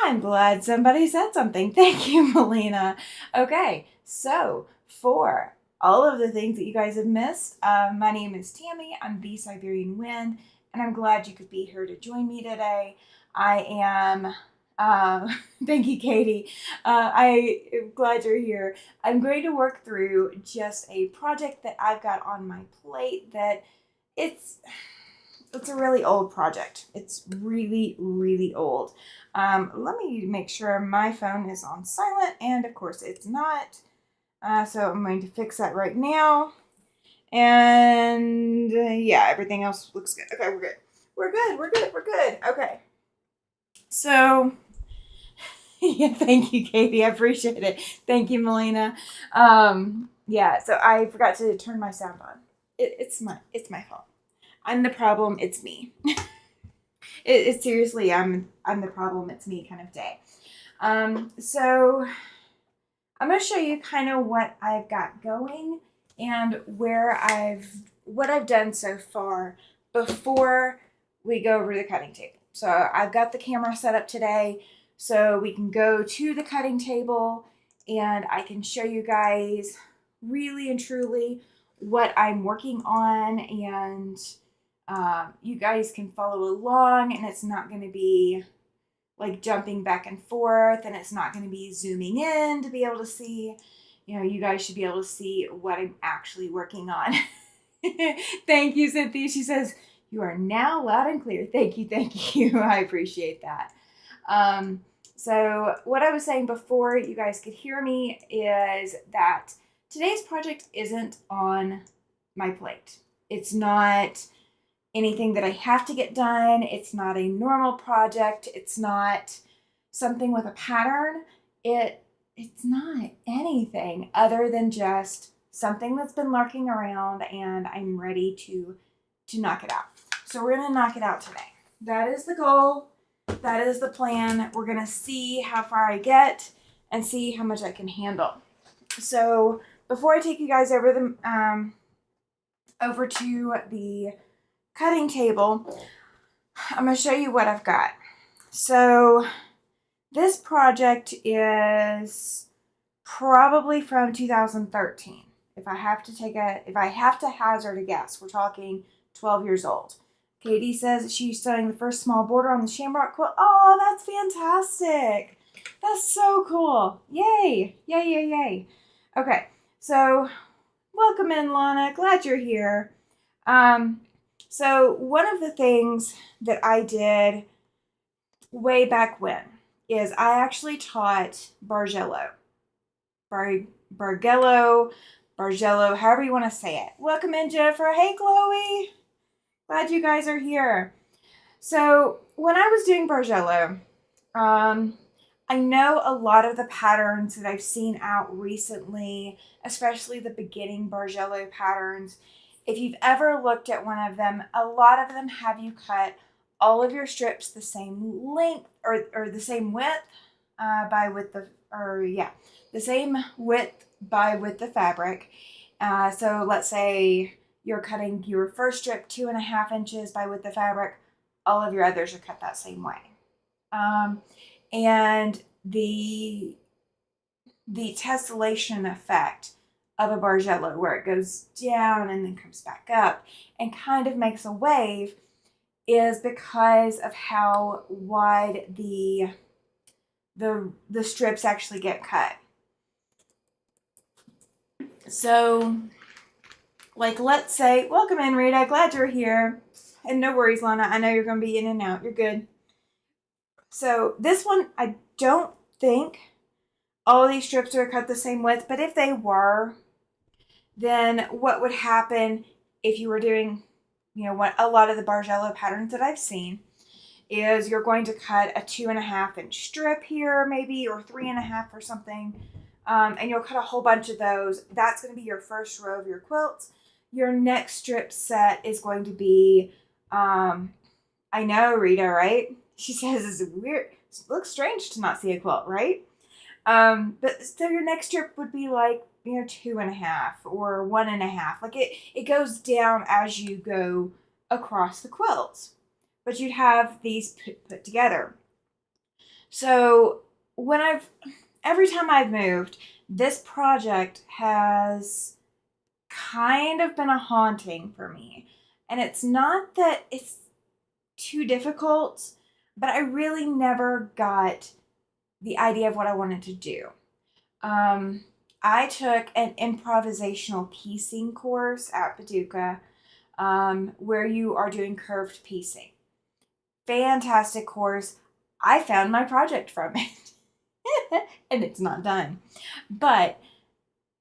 I'm glad somebody said something. Thank you, Melina. Okay, so for all of the things that you guys have missed, my name is Tammy. I'm the Siberian Wind, and I'm glad you could be here to join me today. I am. Thank you, Katie. I am glad you're here. I'm going to work through just a project that I've got on my plate that it's it's a really old project. It's really, really old. Let me make sure my phone is on silent, and of course it's not. So I'm going to fix that right now. And yeah, everything else looks good. Okay, we're good. We're good. We're good. We're good. Okay. So yeah, thank you, Katie. I appreciate it. Thank you, Melina. Yeah, so I forgot to turn my sound on. It's my fault. I'm the problem. It's me. It seriously, I'm the problem. It's me kind of day. So I'm going to show you kind of what I've got going and what I've done so far before we go over to the cutting table. So I've got the camera set up today so we can go to the cutting table and I can show you guys really and truly what I'm working on, and you guys can follow along, and it's not going to be like jumping back and forth, and it's not going to be zooming in to be able to see. You guys should be able to see what I'm actually working on. Thank you, Cynthia. She says, you are now loud and clear. Thank you. Thank you. I appreciate that. So what I was saying before you guys could hear me is that today's project isn't on my plate. It's not anything that I have to get done. It's not a normal project. It's not something with a pattern. It's not anything other than just something that's been lurking around, and I'm ready to knock it out. So we're gonna knock it out today. That is the goal. That is the plan. We're gonna see how far I get and see how much I can handle. So before I take you guys over to the cutting table, I'm going to show you what I've got. So this project is probably from 2013. If I have to hazard a guess, we're talking 12 years old. Katie says she's sewing the first small border on the shamrock quilt. Oh, that's fantastic. That's so cool. Yay. Yay, yay, yay. Okay, so welcome in, Lana. Glad you're here. So one of the things that I did way back when is I actually taught Bargello. Bargello, however you want to say it. Welcome in, Jennifer. Hey, Chloe. Glad you guys are here. So when I was doing Bargello, I know a lot of the patterns that I've seen out recently, especially the beginning Bargello patterns, if you've ever looked at one of them, a lot of them have you cut all of your strips the same length or the same width the same width by width of fabric. So let's say you're cutting your first strip 2.5 inches by width of fabric. All of your others are cut that same way. And the tessellation effect of a Bargello, where it goes down and then comes back up and kind of makes a wave, is because of how wide the strips actually get cut. So, like, let's say, welcome in, Rita. Glad you're here. And no worries, Lana. I know you're going to be in and out. You're good. So this one, I don't think all of these strips are cut the same width, but if they were, then what would happen if you were doing, what a lot of the Bargello patterns that I've seen is you're going to cut a 2.5 inch strip here, maybe, or 3.5 or something. And you'll cut a whole bunch of those. That's going to be your first row of your quilts. Your next strip set is going to be, I know, Rita, right? She says it's weird. It looks strange to not see a quilt, right? But so your next strip would be like, 2.5 or 1.5. Like it goes down as you go across the quilts. But you'd have these put together. So every time I've moved, this project has kind of been a haunting for me. And it's not that it's too difficult, but I really never got the idea of what I wanted to do. Um, I took an improvisational piecing course at Paducah, where you are doing curved piecing. Fantastic course. I found my project from it. And it's not done. But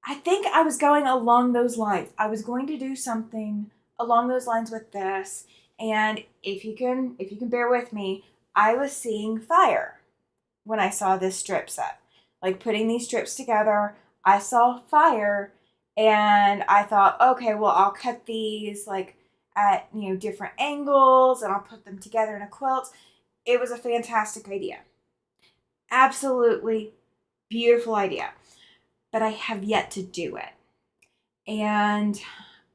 I think I was going along those lines. I was going to do something along those lines with this. And if you can bear with me, I was seeing fire when I saw this strip set. Like putting these strips together, I saw fire and I thought, okay, well, I'll cut these like at, different angles and I'll put them together in a quilt. It was a fantastic idea. Absolutely beautiful idea. But I have yet to do it. And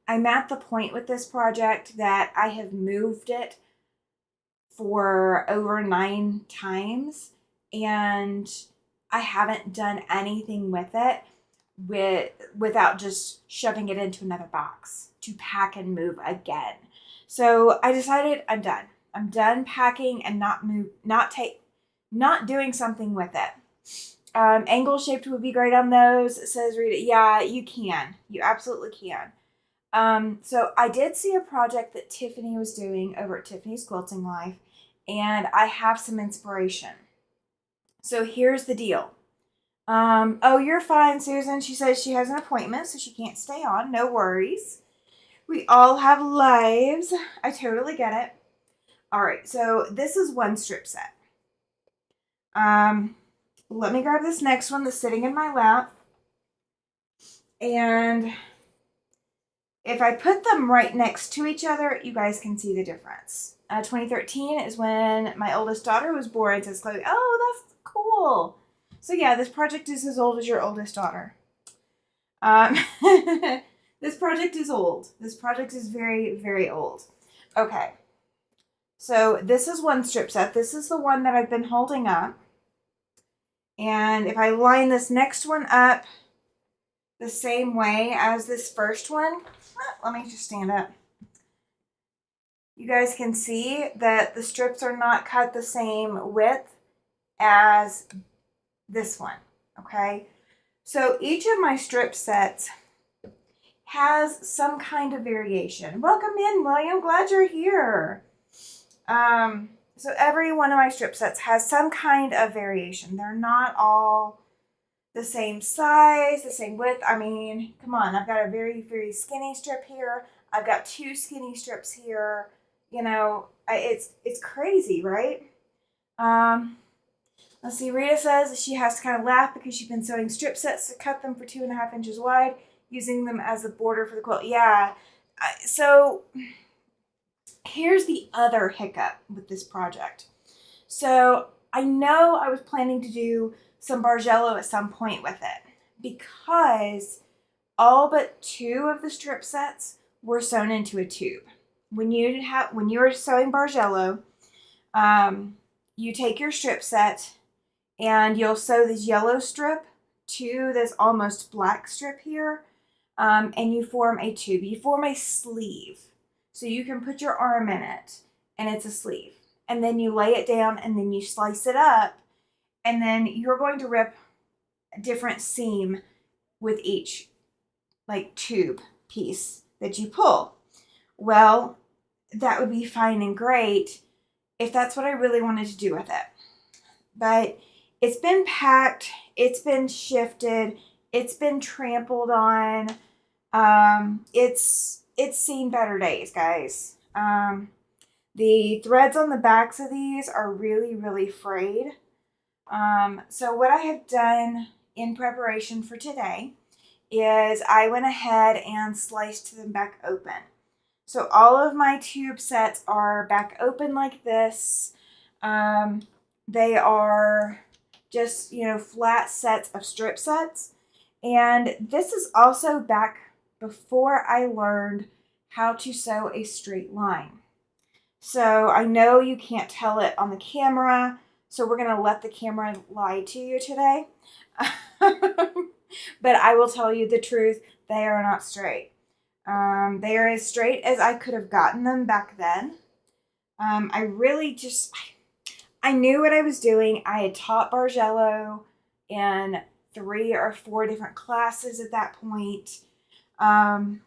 I'm at the point with this project that I have moved it for over 9 times and I haven't done anything with it without just shoving it into another box to pack and move again. So I decided I'm done. I'm done packing and not doing something with it. Angle shaped would be great on those, says Rita. Yeah, you can. You absolutely can. So I did see a project that Tiffany was doing over at Tiffany's Quilting Life, and I have some inspiration. So here's the deal. Oh, you're fine, Susan. She says she has an appointment, so she can't stay on. No worries. We all have lives. I totally get it. All right, so this is one strip set. Let me grab this next one that's sitting in my lap. And if I put them right next to each other, you guys can see the difference. 2013 is when my oldest daughter was born, says Chloe. Oh, that's cool. So yeah, this project is as old as your oldest daughter. This project is old. This project is very, very old. Okay. So this is one strip set. This is the one that I've been holding up. And if I line this next one up the same way as this first one, let me just stand up. You guys can see that the strips are not cut the same width as this one, okay? So each of my strip sets has some kind of variation. Welcome in, William. Glad you're here. So every one of my strip sets has some kind of variation. They're not all the same size, the same width. I mean, come on. I've got a very, very skinny strip here. I've got 2 skinny strips here. It's crazy, right? Let's see. Rita says she has to kind of laugh because she's been sewing strip sets to cut them for 2.5 inches wide, using them as a border for the quilt. Yeah. So here's the other hiccup with this project. So I know I was planning to do some Bargello at some point with it because all but 2 of the strip sets were sewn into a tube. When you are sewing Bargello, you take your strip set and you'll sew this yellow strip to this almost black strip here, and you form a tube. You form a sleeve. So you can put your arm in it, and it's a sleeve. And then you lay it down, and then you slice it up, and then you're going to rip a different seam with each, like, tube piece that you pull. Well, that would be fine and great if that's what I really wanted to do with it. But it's been packed, it's been shifted, it's been trampled on. It's seen better days, guys. The threads on the backs of these are really, really frayed. So what I have done in preparation for today is I went ahead and sliced them back open. So all of my tube sets are back open like this. They are just, flat sets of strip sets. And this is also back before I learned how to sew a straight line. So I know you can't tell it on the camera, So we're going to let the camera lie to you today. But I will tell you the truth. They are not straight. They are as straight as I could have gotten them back then. I really just, I knew what I was doing. I had taught Bargello in 3 or 4 different classes at that point. And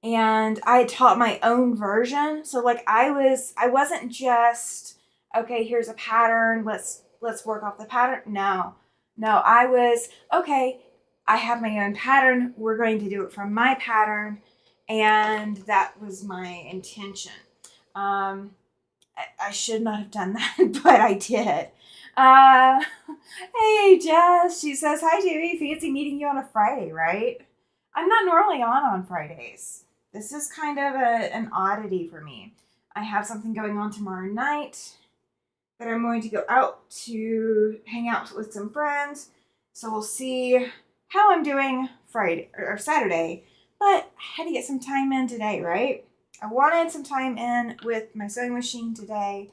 I had taught my own version. So like I wasn't just, okay, here's a pattern. Let's work off the pattern. No, I was, okay, I have my own pattern. We're going to do it from my pattern. And that was my intention. I should not have done that, but I did. Hey, Jess, she says, hi, Jamie. Fancy meeting you on a Friday, right? I'm not normally on Fridays. This is kind of an oddity for me. I have something going on tomorrow night that I'm going to go out to hang out with some friends. So we'll see how I'm doing Friday or Saturday. But I had to get some time in today, right? I wanted some time in with my sewing machine today.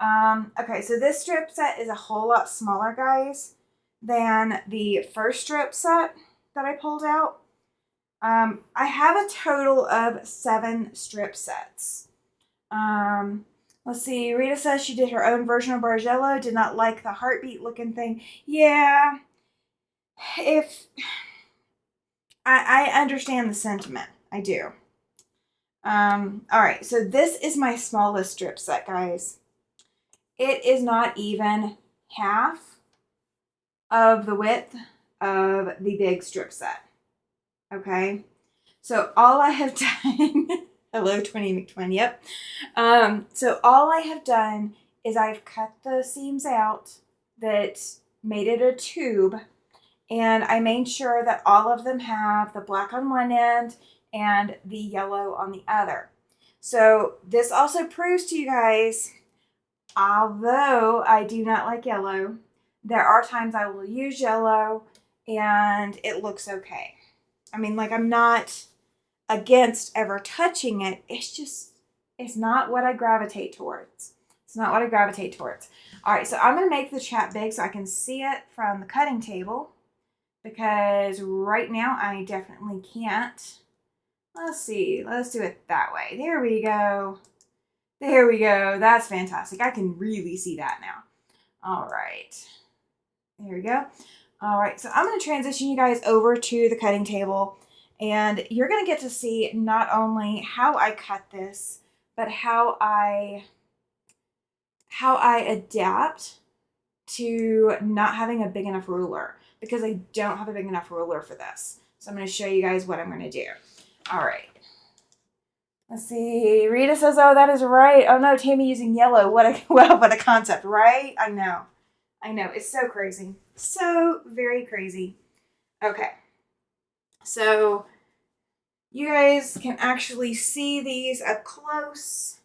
Okay, so this strip set is a whole lot smaller, guys, than the first strip set that I pulled out. I have a total of 7 strip sets. Let's see. Rita says she did her own version of Bargello, did not like the heartbeat looking thing. Yeah. If I understand the sentiment. I do. All right. So this is my smallest strip set, guys. It is not even half of the width of the big strip set. Okay. So all I have done, hello, 20 McTwin, yep. So all I have done is I've cut the seams out that made it a tube, and I made sure that all of them have the black on one end and the yellow on the other. So this also proves to you guys, although I do not like yellow, there are times I will use yellow and it looks okay. I mean, like, I'm not against ever touching it. It's not what I gravitate towards. It's not what I gravitate towards. All right, so I'm going to make the chat big so I can see it from the cutting table, because right now I definitely can't. Let's see. Let's do it that way. There we go. There we go. That's fantastic. I can really see that now. All right. There we go. All right. So I'm going to transition you guys over to the cutting table, and you're going to get to see not only how I cut this, but how I adapt to not having a big enough ruler, because I don't have a big enough ruler for this. So I'm going to show you guys what I'm going to do. All right. Let's see. Rita says, oh, that is right. Oh, no, Tammy using yellow. What a concept, right? I know. It's so crazy. So very crazy. Okay. So you guys can actually see these up close.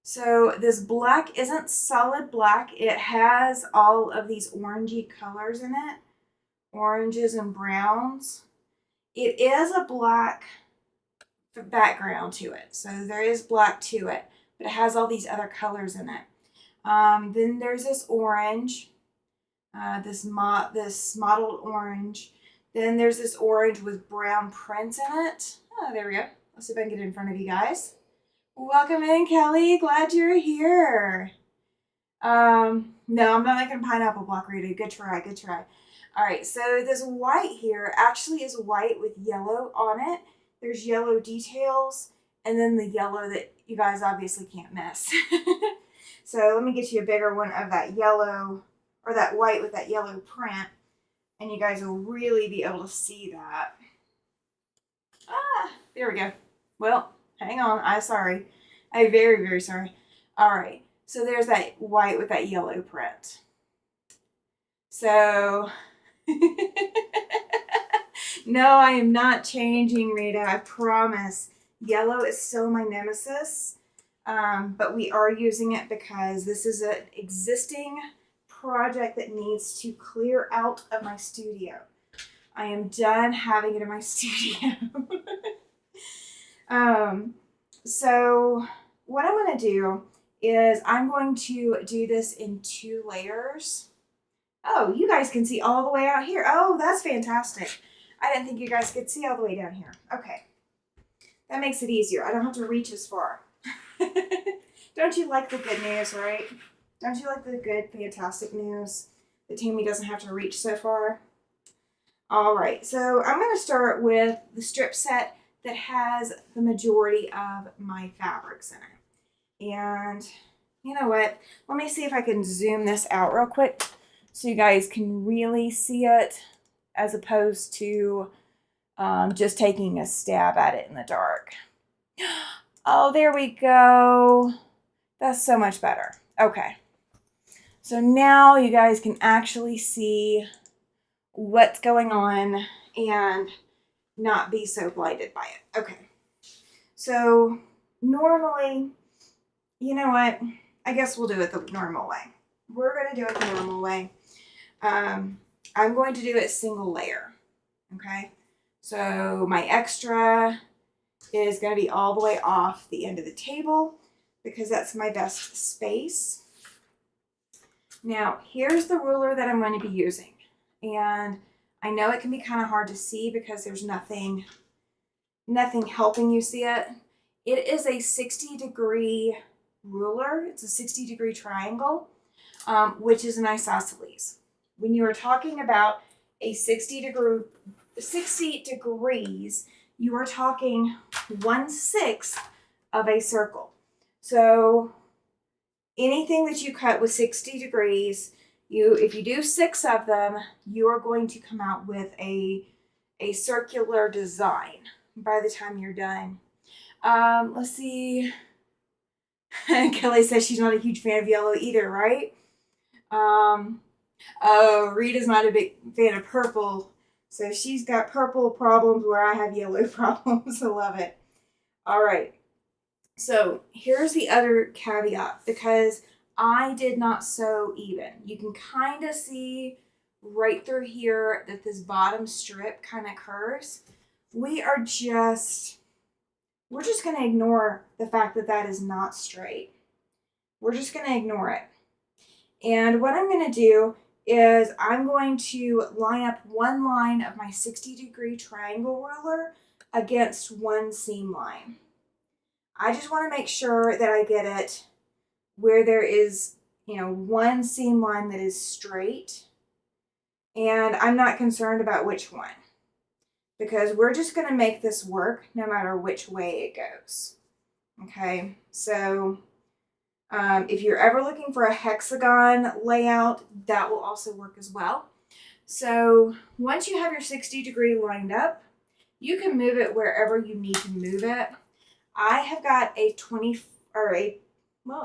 So this black isn't solid black. It has all of these orangey colors in it. Oranges and browns. It is a black background to it. So there is black to it, but it has all these other colors in it. Then there's this orange, this mottled orange. Then there's this orange with brown prints in it. Oh, there we go. Let's see if I can get it in front of you guys. Welcome in, Kelly. Glad you're here. No, I'm not making a pineapple block, Rita. Good try, good try. All right, so this white here actually is white with yellow on it. There's yellow details, and then the yellow that you guys obviously can't miss. So let me get you a bigger one of that yellow, or that white with that yellow print, and you guys will really be able to see that. There we go. Well, hang on. I'm sorry. I'm very, very sorry. All right, so there's that white with that yellow print. So... No, I am not changing, Rita. I promise. Yellow is still my nemesis, but we are using it because this is an existing project that needs to clear out of my studio. I am done having it in my studio. So what I'm going to do is I'm going to do this in 2 layers. Oh, you guys can see all the way out here. Oh, that's fantastic. I didn't think you guys could see all the way down here. Okay. That makes it easier. I don't have to reach as far. Don't you like the good news, right? Don't you like the good, fantastic news that Tammy doesn't have to reach so far? All right, so I'm going to start with the strip set that has the majority of my fabrics in it. And you know what? Let me see if I can zoom this out real quick so you guys can really see it as opposed to just taking a stab at it in the dark. Oh, there we go. That's so much better. Okay. So now you guys can actually see what's going on and not be so blinded by it. Okay. So normally, you know what? I guess we'll do it the normal way. We're going to do it the normal way. I'm going to do it single layer. Okay. So my extra is going to be all the way off the end of the table because that's my best space. Now, here's the ruler that I'm going to be using. And I know it can be kind of hard to see because there's nothing helping you see it. It is a 60-degree ruler. It's a 60-degree triangle, which is an isosceles. When you are talking about a 60 degrees, you are talking 1/6 of a circle. So anything that you cut with 60 degrees, if you do 6 of them, you are going to come out with a circular design by the time you're done. Let's see. Kelly says she's not a huge fan of yellow either, right? Oh, Rita's not a big fan of purple. So she's got purple problems where I have yellow problems. I love it. All right. So here's the other caveat because I did not sew even. You can kind of see right through here that this bottom strip kind of curves. We're just going to ignore the fact that that is not straight. We're just going to ignore it. And what I'm going to do is I'm going to line up one line of my 60-degree triangle ruler against one seam line. I just want to make sure that I get it where there is, one seam line that is straight. And I'm not concerned about which one because we're just going to make this work no matter which way it goes. Okay, so if you're ever looking for a hexagon layout, that will also work as well. So once you have your 60-degree lined up, you can move it wherever you need to move it. I have got a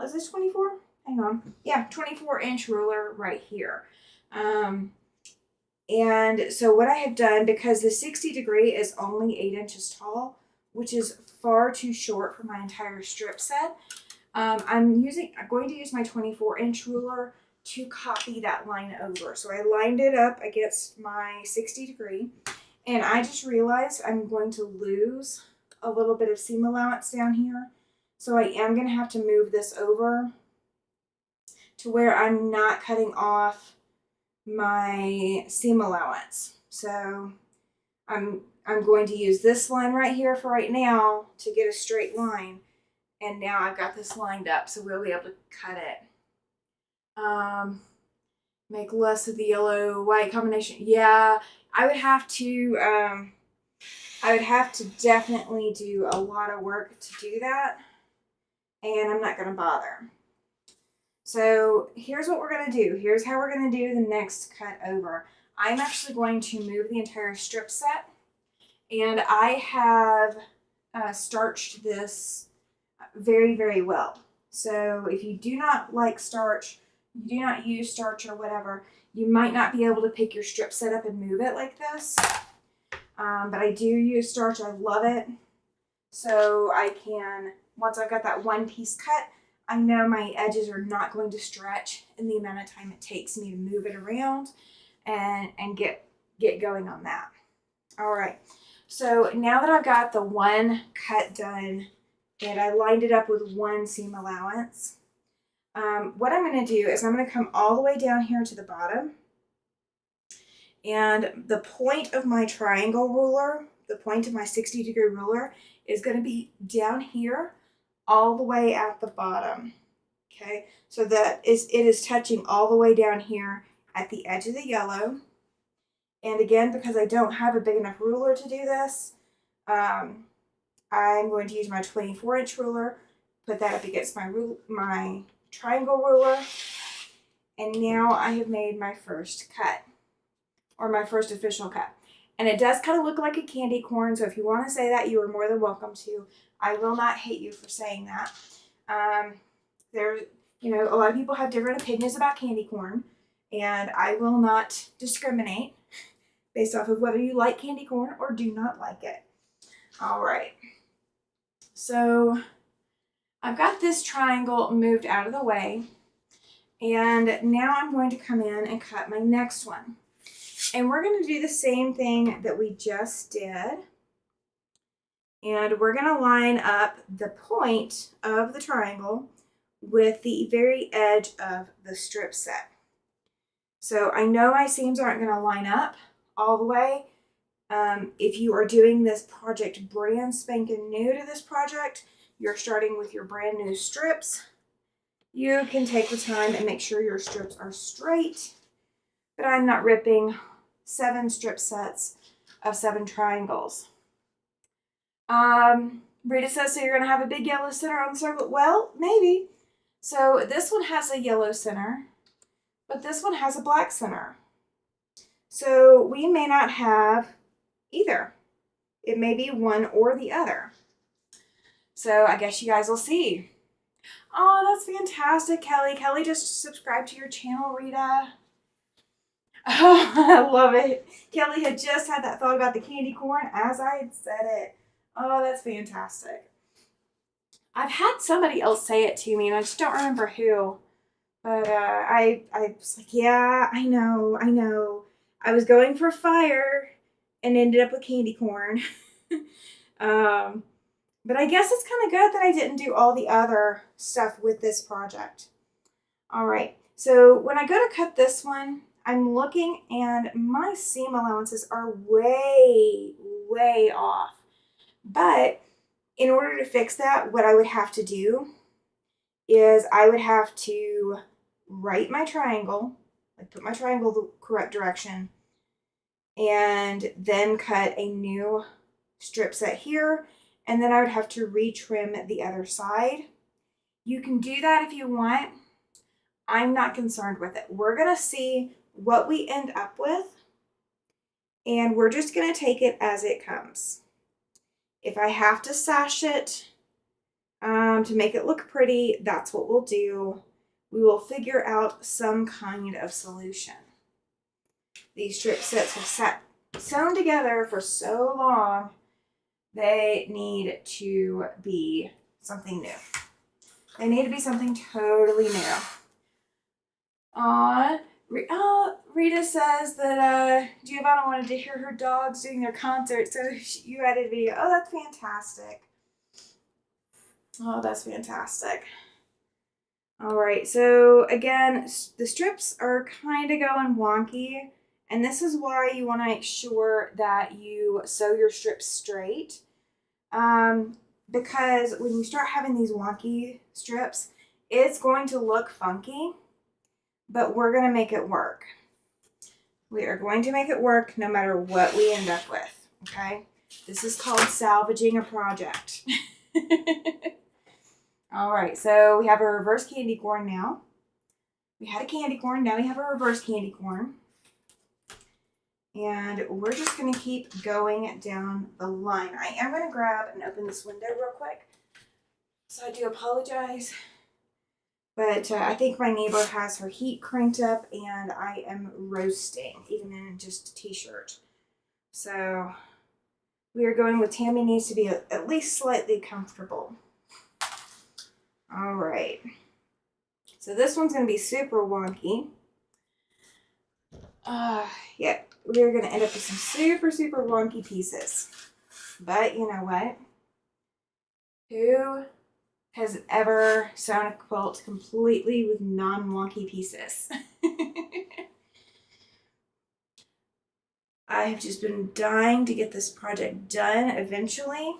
is this 24? Hang on. Yeah, 24-inch ruler right here. And so what I have done, because the 60-degree is only 8 inches tall, which is far too short for my entire strip set, I'm going to use my 24-inch ruler to copy that line over. So I lined it up against my 60-degree, and I just realized I'm going to lose a little bit of seam allowance down here. So I am going to have to move this over to where I'm not cutting off my seam allowance. So I'm going to use this line right here for right now to get a straight line. And now I've got this lined up, so we'll be able to cut it. Make less of the yellow-white combination. Yeah, I would have to definitely do a lot of work to do that, and I'm not going to bother. So here's what we're going to do. Here's how we're going to do the next cut over. I'm actually going to move the entire strip set, and I have starched this very, very well. So if you do not like starch, you do not use starch or whatever, you might not be able to pick your strip set up and move it like this. But I do use starch. I love it. So I can, once I've got that one piece cut, I know my edges are not going to stretch in the amount of time it takes me to move it around and get going on that. All right. So now that I've got the one cut done and I lined it up with one seam allowance, what I'm going to do is I'm going to come all the way down here to the bottom. And the point of my triangle ruler, the point of my 60-degree ruler, is going to be down here all the way at the bottom. Okay, so it is touching all the way down here at the edge of the yellow. And again, because I don't have a big enough ruler to do this, I'm going to use my 24-inch ruler, put that up against my triangle ruler, and now I have made my first cut, or my first official cut. And it does kind of look like a candy corn, so if you want to say that, you are more than welcome to. I will not hate you for saying that. A lot of people have different opinions about candy corn, and I will not discriminate based off of whether you like candy corn or do not like it. All right. So I've got this triangle moved out of the way, and now I'm going to come in and cut my next one. And we're going to do the same thing that we just did. And we're going to line up the point of the triangle with the very edge of the strip set. So I know my seams aren't going to line up all the way. If you are doing this project brand spanking new to this project, you're starting with your brand new strips, you can take the time and make sure your strips are straight. But I'm not ripping 7 strip sets of 7 triangles. Rita says, so you're going to have a big yellow center on the circle? Well, maybe. So this one has a yellow center, but this one has a black center. So we may not have either. It may be one or the other. So I guess you guys will see. Oh, that's fantastic, Kelly. Kelly just subscribed to your channel, Rita. Oh, I love it. Kelly had just had that thought about the candy corn as I had said it. Oh, that's fantastic. I've had somebody else say it to me, and I just don't remember who. But I was like, yeah, I know. I was going for fire and ended up with candy corn. But I guess it's kind of good that I didn't do all the other stuff with this project. All right, so when I go to cut this one, I'm looking and my seam allowances are way, way off. But in order to fix that, what I would have to do is I would have to right my triangle, like put my triangle the correct direction, and then cut a new strip set here, and then I would have to retrim the other side. You can do that if you want. I'm not concerned with it. We're going to see what we end up with, and we're just going to take it as it comes. If I have to sash it to make it look pretty, that's what we'll do. We will figure out some kind of solution. These strip sets have sewn together for so long, they need to be something new. They need to be something totally new. Rita says that Giovanna wanted to hear her dogs doing their concert, so you added a video. Oh, that's fantastic. Oh, that's fantastic. All right, so again, the strips are kind of going wonky, and this is why you want to make sure that you sew your strips straight. Because when you start having these wonky strips, it's going to look funky, but we're going to make it work. We are going to make it work no matter what we end up with, okay? This is called salvaging a project. All right, so we have a reverse candy corn now. We had a candy corn, now we have a reverse candy corn. And we're just going to keep going down the line. I am going to grab and open this window real quick. So I do apologize. But I think my neighbor has her heat cranked up and I am roasting, even in just a t-shirt. So we are going with Tammy needs to be at least slightly comfortable. All right. So this one's going to be super wonky. Yeah, we're going to end up with some super, super wonky pieces. But you know what? has ever sewn a quilt completely with non-wonky pieces. I have just been dying to get this project done eventually.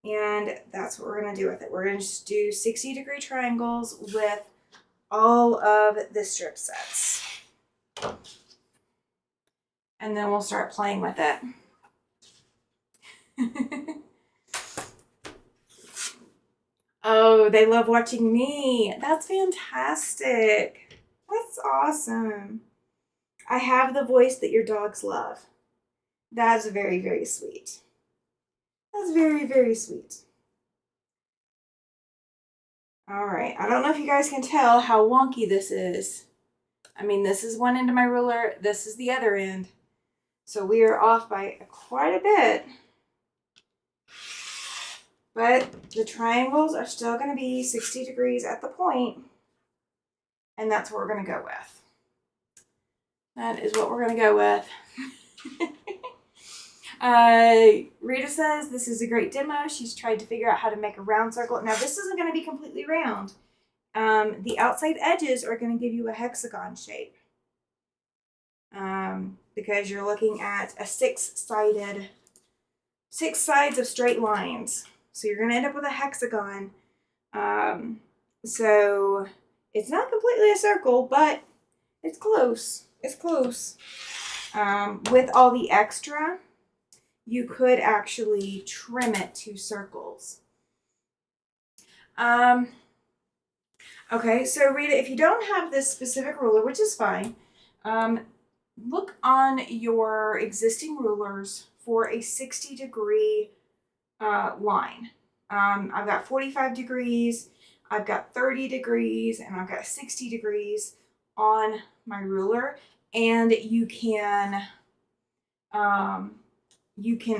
And that's what we're going to do with it. We're going to just do 60-degree triangles with all of the strip sets. And then we'll start playing with it. Oh, they love watching me. That's fantastic. That's awesome. I have the voice that your dogs love. That's very, very sweet. That's very, very sweet. All right. I don't know if you guys can tell how wonky this is. I mean, this is one end of my ruler. This is the other end. So we are off by quite a bit. But the triangles are still going to be 60 degrees at the point. And that's what we're going to go with. That is what we're going to go with. Rita says this is a great demo. She's tried to figure out how to make a round circle. Now this isn't going to be completely round. The outside edges are going to give you a hexagon shape. Because you're looking at a six sides of straight lines. So you're going to end up with a hexagon. So it's not completely a circle, but it's close. It's close. With all the extra, you could actually trim it to circles. Okay, so Rita, if you don't have this specific ruler, which is fine, look on your existing rulers for a 60-degree line. I've got 45 degrees, I've got 30 degrees, and I've got 60 degrees on my ruler. And you can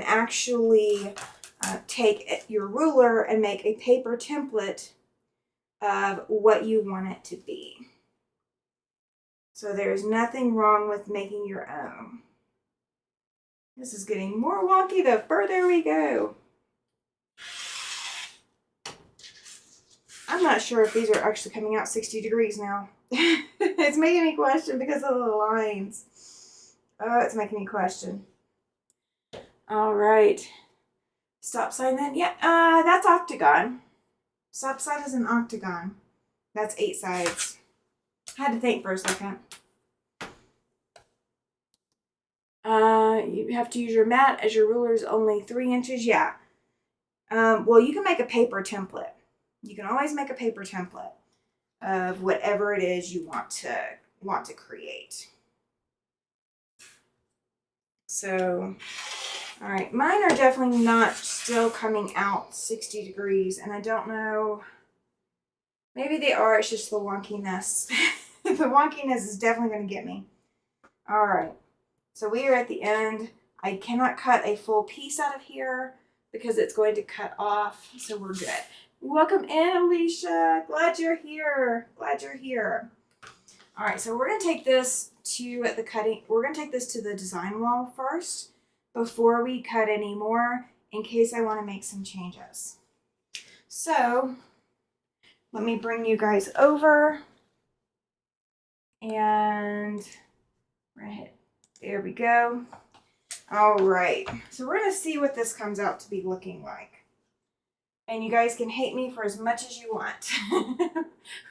actually take your ruler and make a paper template of what you want it to be. So there's nothing wrong with making your own. This is getting more wonky the further we go. I'm not sure if these are actually coming out 60 degrees now. It's making me question because of the lines. Oh, it's making me question. All right. Stop sign then? Yeah, that's octagon. Stop sign is an octagon. That's 8 sides. I had to think for a second. You have to use your mat as your ruler is only 3 inches. Yeah. Well, you can make a paper template. You can always make a paper template of whatever it is you want to create. So, all right, mine are definitely not still coming out 60 degrees, and I don't know, maybe they are, it's just the wonkiness. The wonkiness is definitely going to get me. All right, so we are at the end. I cannot cut a full piece out of here because it's going to cut off, so we're good. Welcome in, Alicia. Glad you're here. Glad you're here. All right, so we're going to take this to the cutting. We're going to take this to the design wall first before we cut any more in case I want to make some changes. So let me bring you guys over and right there we go. All right, so we're going to see what this comes out to be looking like. And you guys can hate me for as much as you want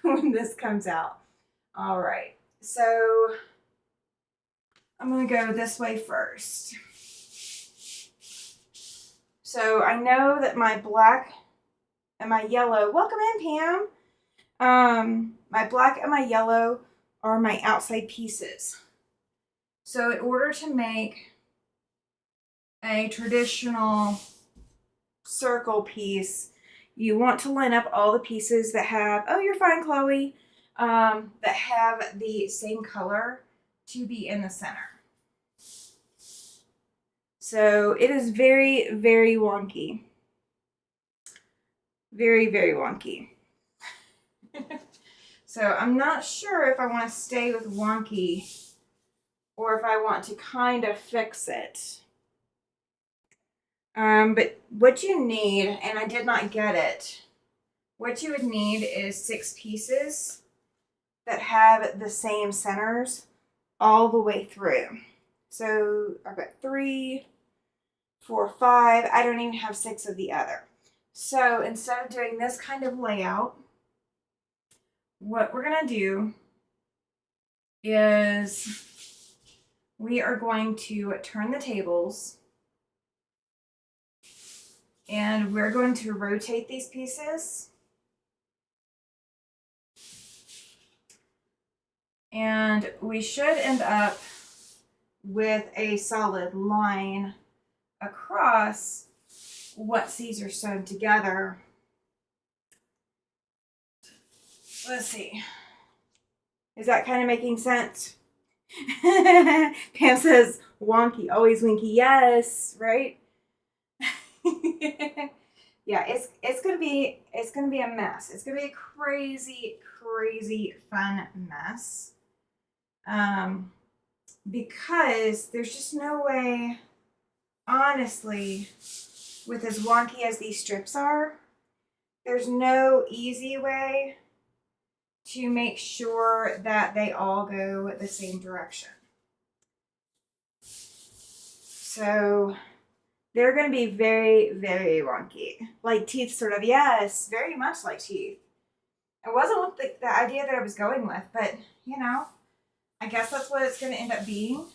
when this comes out. All right, so I'm going to go this way first. So I know that my black and my yellow, welcome in, Pam. My black and my yellow are my outside pieces. So in order to make a traditional circle piece, you want to line up all the pieces that have, oh, you're fine, Chloe, that have the same color to be in the center. So it is very, very wonky. Very, very wonky. So I'm not sure if I want to stay with wonky or if I want to kind of fix it. But what you need, and I did not get it, what you would need is 6 pieces that have the same centers all the way through. So I've got 3, 4, 5. I don't even have 6 of the other. So instead of doing this kind of layout, what we're going to do is we are going to turn the tables and we're going to rotate these pieces. And we should end up with a solid line across what these are sewn together. Let's see. Is that kind of making sense? Pam says, wonky, always winky. Yes, right? Yeah, it's gonna be a mess. It's gonna be a crazy, crazy fun mess. Because there's just no way, honestly, with as wonky as these strips are, there's no easy way to make sure that they all go the same direction. So they're going to be very, very wonky. Like teeth, sort of. Yes, very much like teeth. It wasn't with the idea that I was going with, but, you know, I guess that's what it's going to end up being.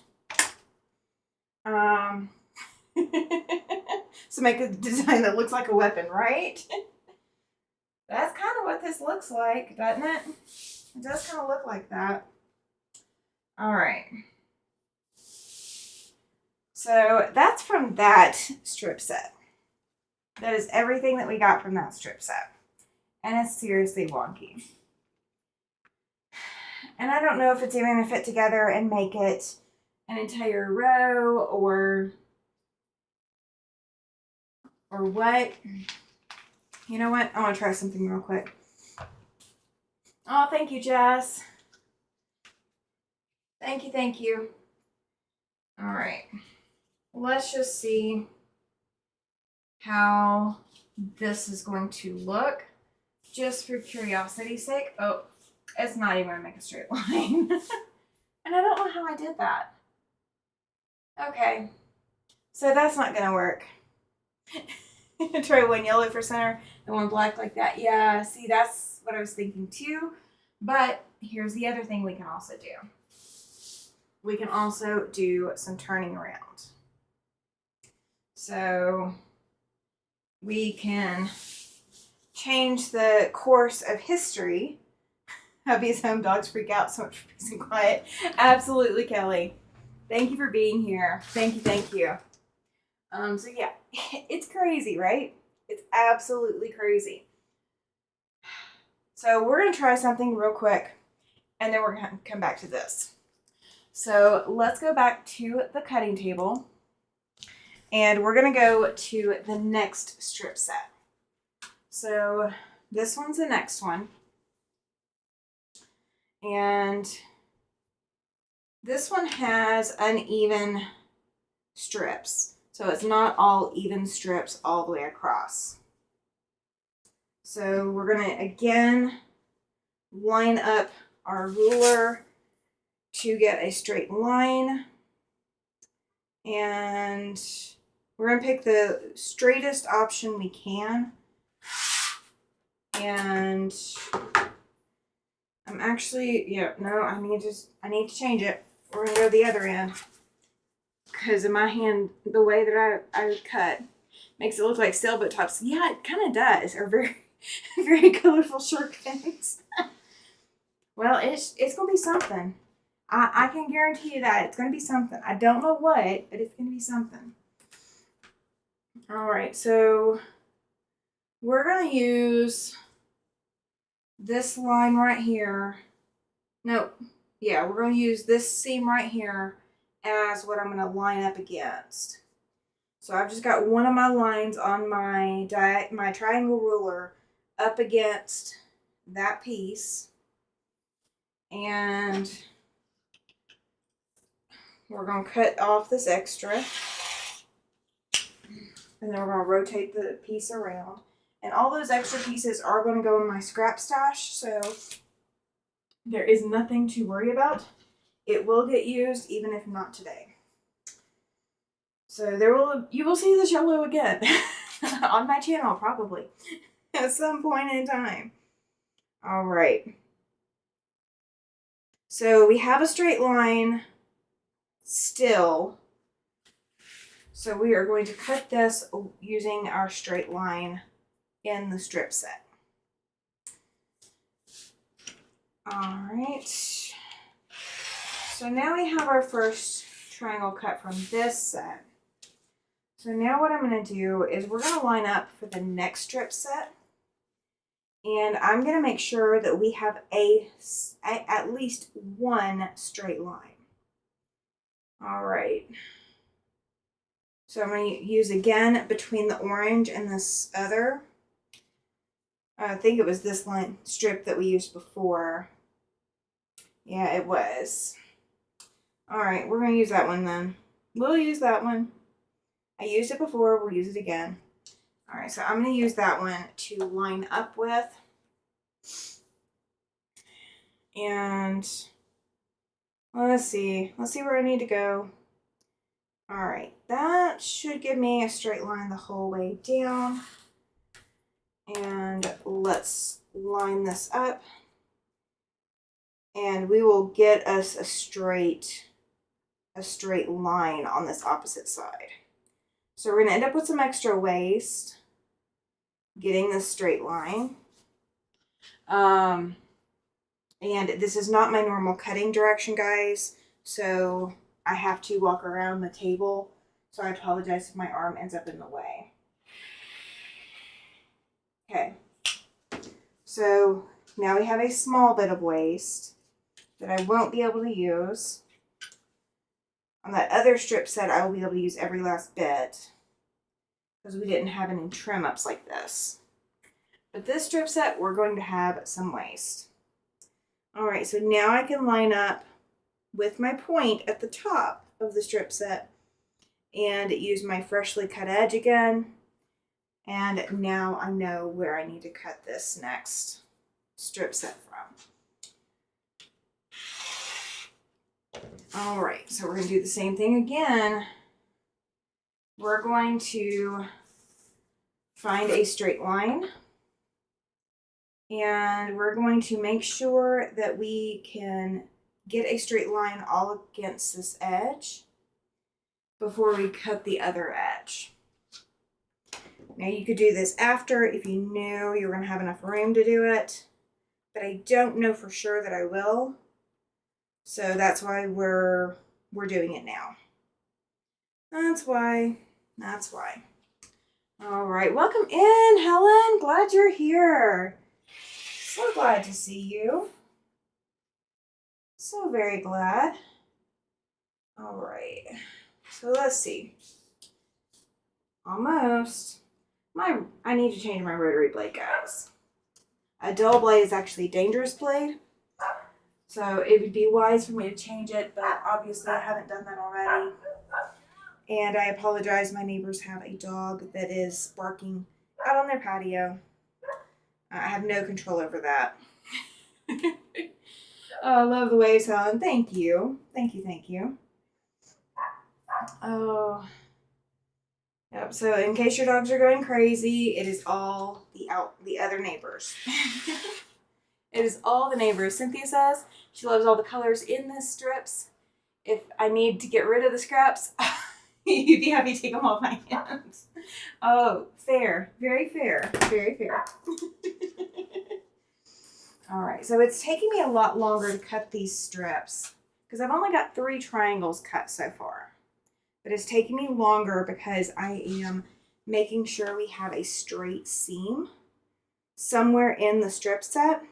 So make a design that looks like a weapon, right? That's kind of what this looks like, doesn't it? It does kind of look like that. All right. So that's from that strip set. That is everything that we got from that strip set. And it's seriously wonky. And I don't know if it's even going to fit together and make it an entire row or what. You know what? I want to try something real quick. Oh, thank you, Jess. Thank you, thank you. All right. Let's just see how this is going to look, just for curiosity's sake. Oh, it's not even going to make a straight line. And I don't know how I did that. Okay. So that's not going to work. Try one yellow for center and one black like that. Yeah, see, that's what I was thinking too. But here's the other thing we can also do. We can also do some turning around. So we can change the course of history. Hubby's home dogs freak out so much for peace and quiet. Absolutely, Kelly. Thank you for being here. Thank you, thank you. So yeah, it's crazy, right? It's absolutely crazy. So we're going to try something real quick, and then we're going to come back to this. So let's go back to the cutting table, and we're going to go to the next strip set. So this one's the next one. And this one has uneven strips. So it's not all even strips all the way across. So we're going to, again, line up our ruler to get a straight line. And we're going to pick the straightest option we can. And I'm actually, I need to change it. We're going to go the other end. Because in my hand, the way that I cut makes it look like sailboat tops. Yeah, it kind of does. Or very, very colorful short pins. Well, it's going to be something. I can guarantee you that. It's going to be something. I don't know what, but it's going to be something. All right, so we're going to use this line right here. Nope. Yeah, we're going to use this seam right here as what I'm going to line up against. So I've just got one of my lines on my triangle ruler up against that piece. And we're going to cut off this extra. And then we're going to rotate the piece around. And all those extra pieces are going to go in my scrap stash, so there is nothing to worry about. It will get used even if not today. So you will see this yellow again on my channel probably at some point in time. All right. So we have a straight line still. So we are going to cut this using our straight line in the strip set. All right. So now we have our first triangle cut from this set. So now what I'm going to do is we're going to line up for the next strip set. And I'm going to make sure that we have at least one straight line. All right. So I'm going to use again between the orange and this other. I think it was this line strip that we used before. Yeah, it was. All right, we're going to use that one then. We'll use that one. I used it before, we'll use it again. All right, so I'm going to use that one to line up with. And let's see where I need to go. All right, that should give me a straight line the whole way down. And let's line this up. And we will get us a straight line on this opposite side. So we're going to end up with some extra waste getting this straight line. And this is not my normal cutting direction, guys. So I have to walk around the table. So I apologize if my arm ends up in the way. Okay. So now we have a small bit of waste that I won't be able to use. On that other strip set, I will be able to use every last bit because we didn't have any trim ups like this. But this strip set, we're going to have some waste. All right, so now I can line up with my point at the top of the strip set and use my freshly cut edge again. And now I know where I need to cut this next strip set from. All right, so we're going to do the same thing again. We're going to find a straight line. And we're going to make sure that we can get a straight line all against this edge before we cut the other edge. Now you could do this after if you knew you were going to have enough room to do it, but I don't know for sure that I will. So that's why we're doing it now. That's why. All right, welcome in, Helen. Glad you're here. So glad to see you. So very glad. All right, so let's see. Almost. I need to change my rotary blade, guys. A dull blade is actually a dangerous blade. So it would be wise for me to change it, but obviously I haven't done that already. And I apologize, my neighbors have a dog that is barking out on their patio. I have no control over that. Oh, I love the waves, Helen. Thank you. Thank you. Oh. Yep, so in case your dogs are going crazy, it is all the other neighbors. It is all the neighbors. Cynthia says she loves all the colors in the strips. If I need to get rid of the scraps, you'd be happy to take them off my hands. Oh, fair. Very fair. Very fair. All right, so it's taking me a lot longer to cut these strips because I've only got 3 triangles cut so far. But it's taking me longer because I am making sure we have a straight seam somewhere in the strip set.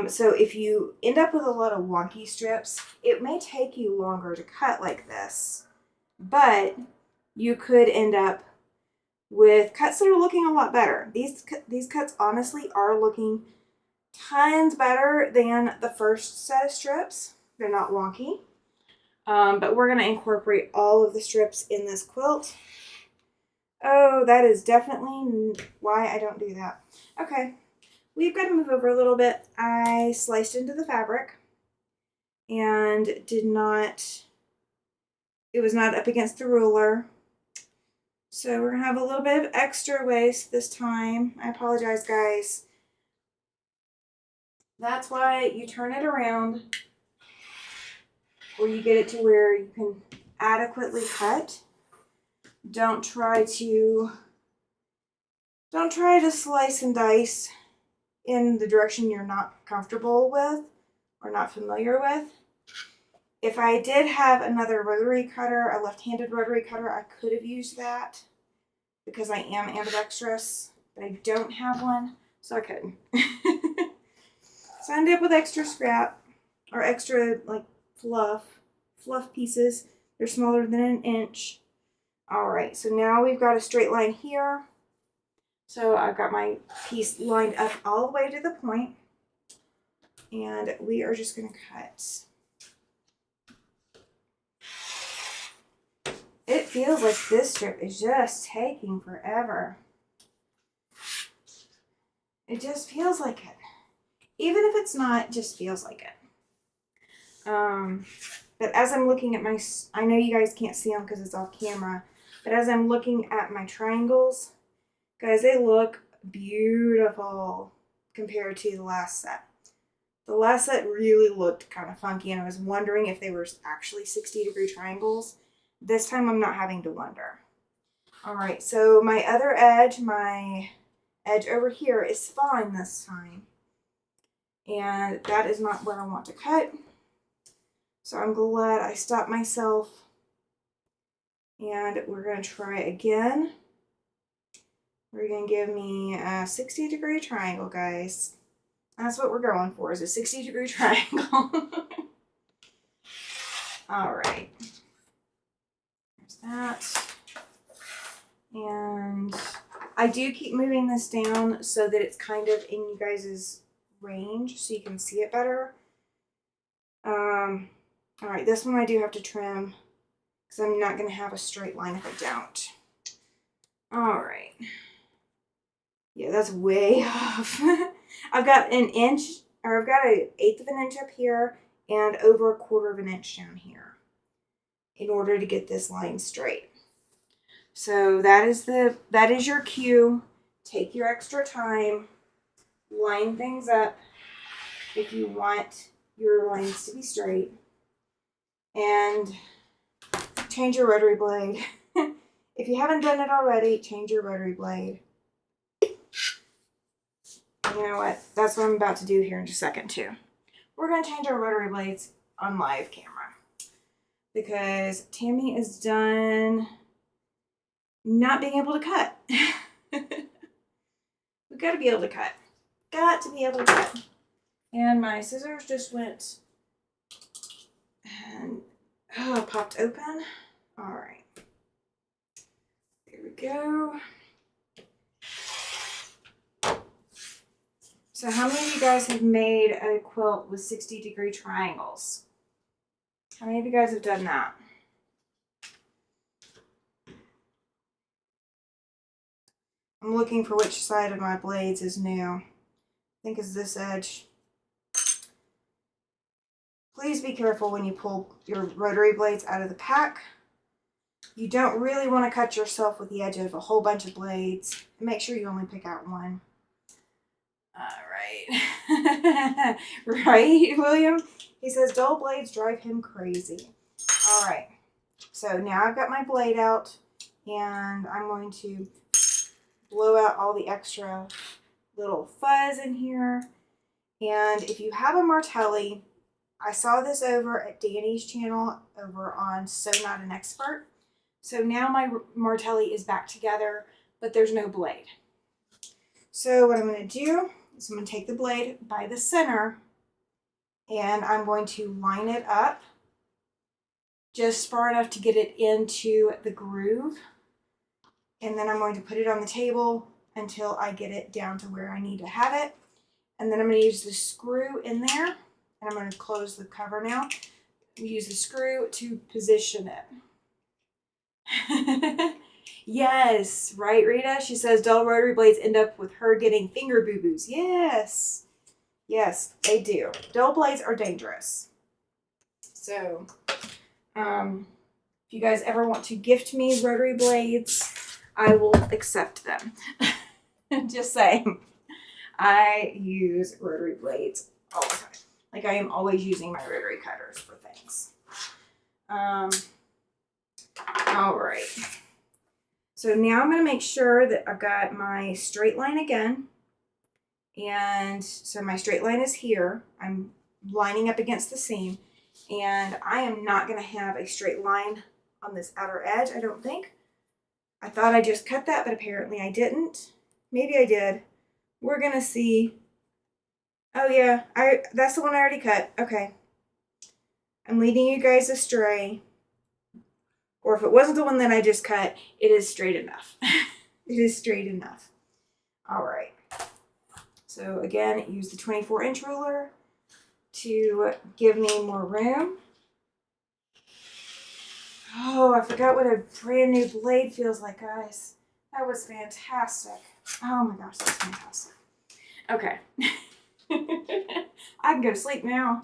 So if you end up with a lot of wonky strips, it may take you longer to cut like this, but you could end up with cuts that are looking a lot better. These cuts honestly are looking tons better than the first set of strips. They're not wonky. But we're going to incorporate all of the strips in this quilt. Oh, that is definitely why I don't do that. Okay, we've got to move over a little bit. I sliced into the fabric and did not, it was not up against the ruler. So we're gonna have a little bit of extra waste this time. I apologize, guys. That's why you turn it around or you get it to where you can adequately cut. Don't try to slice and dice in the direction you're not comfortable with or not familiar with. If I did have another rotary cutter, a left-handed rotary cutter, I could have used that because I am ambidextrous, but I don't have one, so I couldn't. So I ended up with extra scrap or extra like fluff pieces. They're smaller than an inch. All right, so now we've got a straight line here. So I've got my piece lined up all the way to the point, and we are just gonna cut. It feels like this strip is just taking forever. It just feels like it. Even if it's not, it just feels like it. But as I'm looking at my, I know you guys can't see them because it's off camera, but as I'm looking at my triangles, guys, they look beautiful compared to the last set. The last set really looked kind of funky, and I was wondering if they were actually 60-degree triangles. This time I'm not having to wonder. All right, so my other edge, my edge over here is fine this time. And that is not where I want to cut. So I'm glad I stopped myself. And we're going to try again. We're going to give me a 60-degree triangle, guys. That's what we're going for, is a 60-degree triangle. All right. There's that. And I do keep moving this down so that it's kind of in you guys' range so you can see it better. All right, this one I do have to trim because I'm not going to have a straight line if I don't. All right. Yeah, that's way off. I've got an inch, or I've got an 1/8 of an inch up here and over 1/4 of an inch down here in order to get this line straight. So that is your cue. Take your extra time, line things up if you want your lines to be straight, and change your rotary blade. If you haven't done it already, change your rotary blade. You know what? That's what I'm about to do here in just a second too. We're going to change our rotary blades on live camera because Tammy is done not being able to cut. We've got to be able to cut. Got to be able to cut. And my scissors just went and popped open. All right. There we go. So how many of you guys have made a quilt with 60-degree triangles? How many of you guys have done that? I'm looking for which side of my blades is new. I think it's this edge. Please be careful when you pull your rotary blades out of the pack. You don't really want to cut yourself with the edge of a whole bunch of blades. Make sure you only pick out one. All right. Right, William? He says dull blades drive him crazy. All right. So now I've got my blade out, and I'm going to blow out all the extra little fuzz in here. And if you have a Martelli, I saw this over at Danny's channel over on So Not an Expert. So now my Martelli is back together, but there's no blade. So what I'm going to do is I'm going to take the blade by the center and I'm going to line it up just far enough to get it into the groove. And then I'm going to put it on the table until I get it down to where I need to have it. And then I'm going to use the screw in there, and I'm going to close the cover now. Use the screw to position it. Yes, right, Rita? She says dull rotary blades end up with her getting finger boo-boos. Yes. Yes, they do. Dull blades are dangerous. So, if you guys ever want to gift me rotary blades, I will accept them. Just saying. I use rotary blades all the time. Like, I am always using my rotary cutters for things. All right. So now I'm going to make sure that I've got my straight line again. And so my straight line is here. I'm lining up against the seam. And I am not going to have a straight line on this outer edge, I don't think. I thought I just cut that, but apparently I didn't. Maybe I did. We're going to see. Oh yeah, that's the one I already cut. Okay. I'm leading you guys astray. Or if it wasn't the one that I just cut, it is straight enough. It is straight enough. All right. So again, use the 24-inch ruler to give me more room. Oh, I forgot what a brand new blade feels like, guys. That was fantastic. Oh my gosh, that's fantastic. Okay. I can go to sleep now.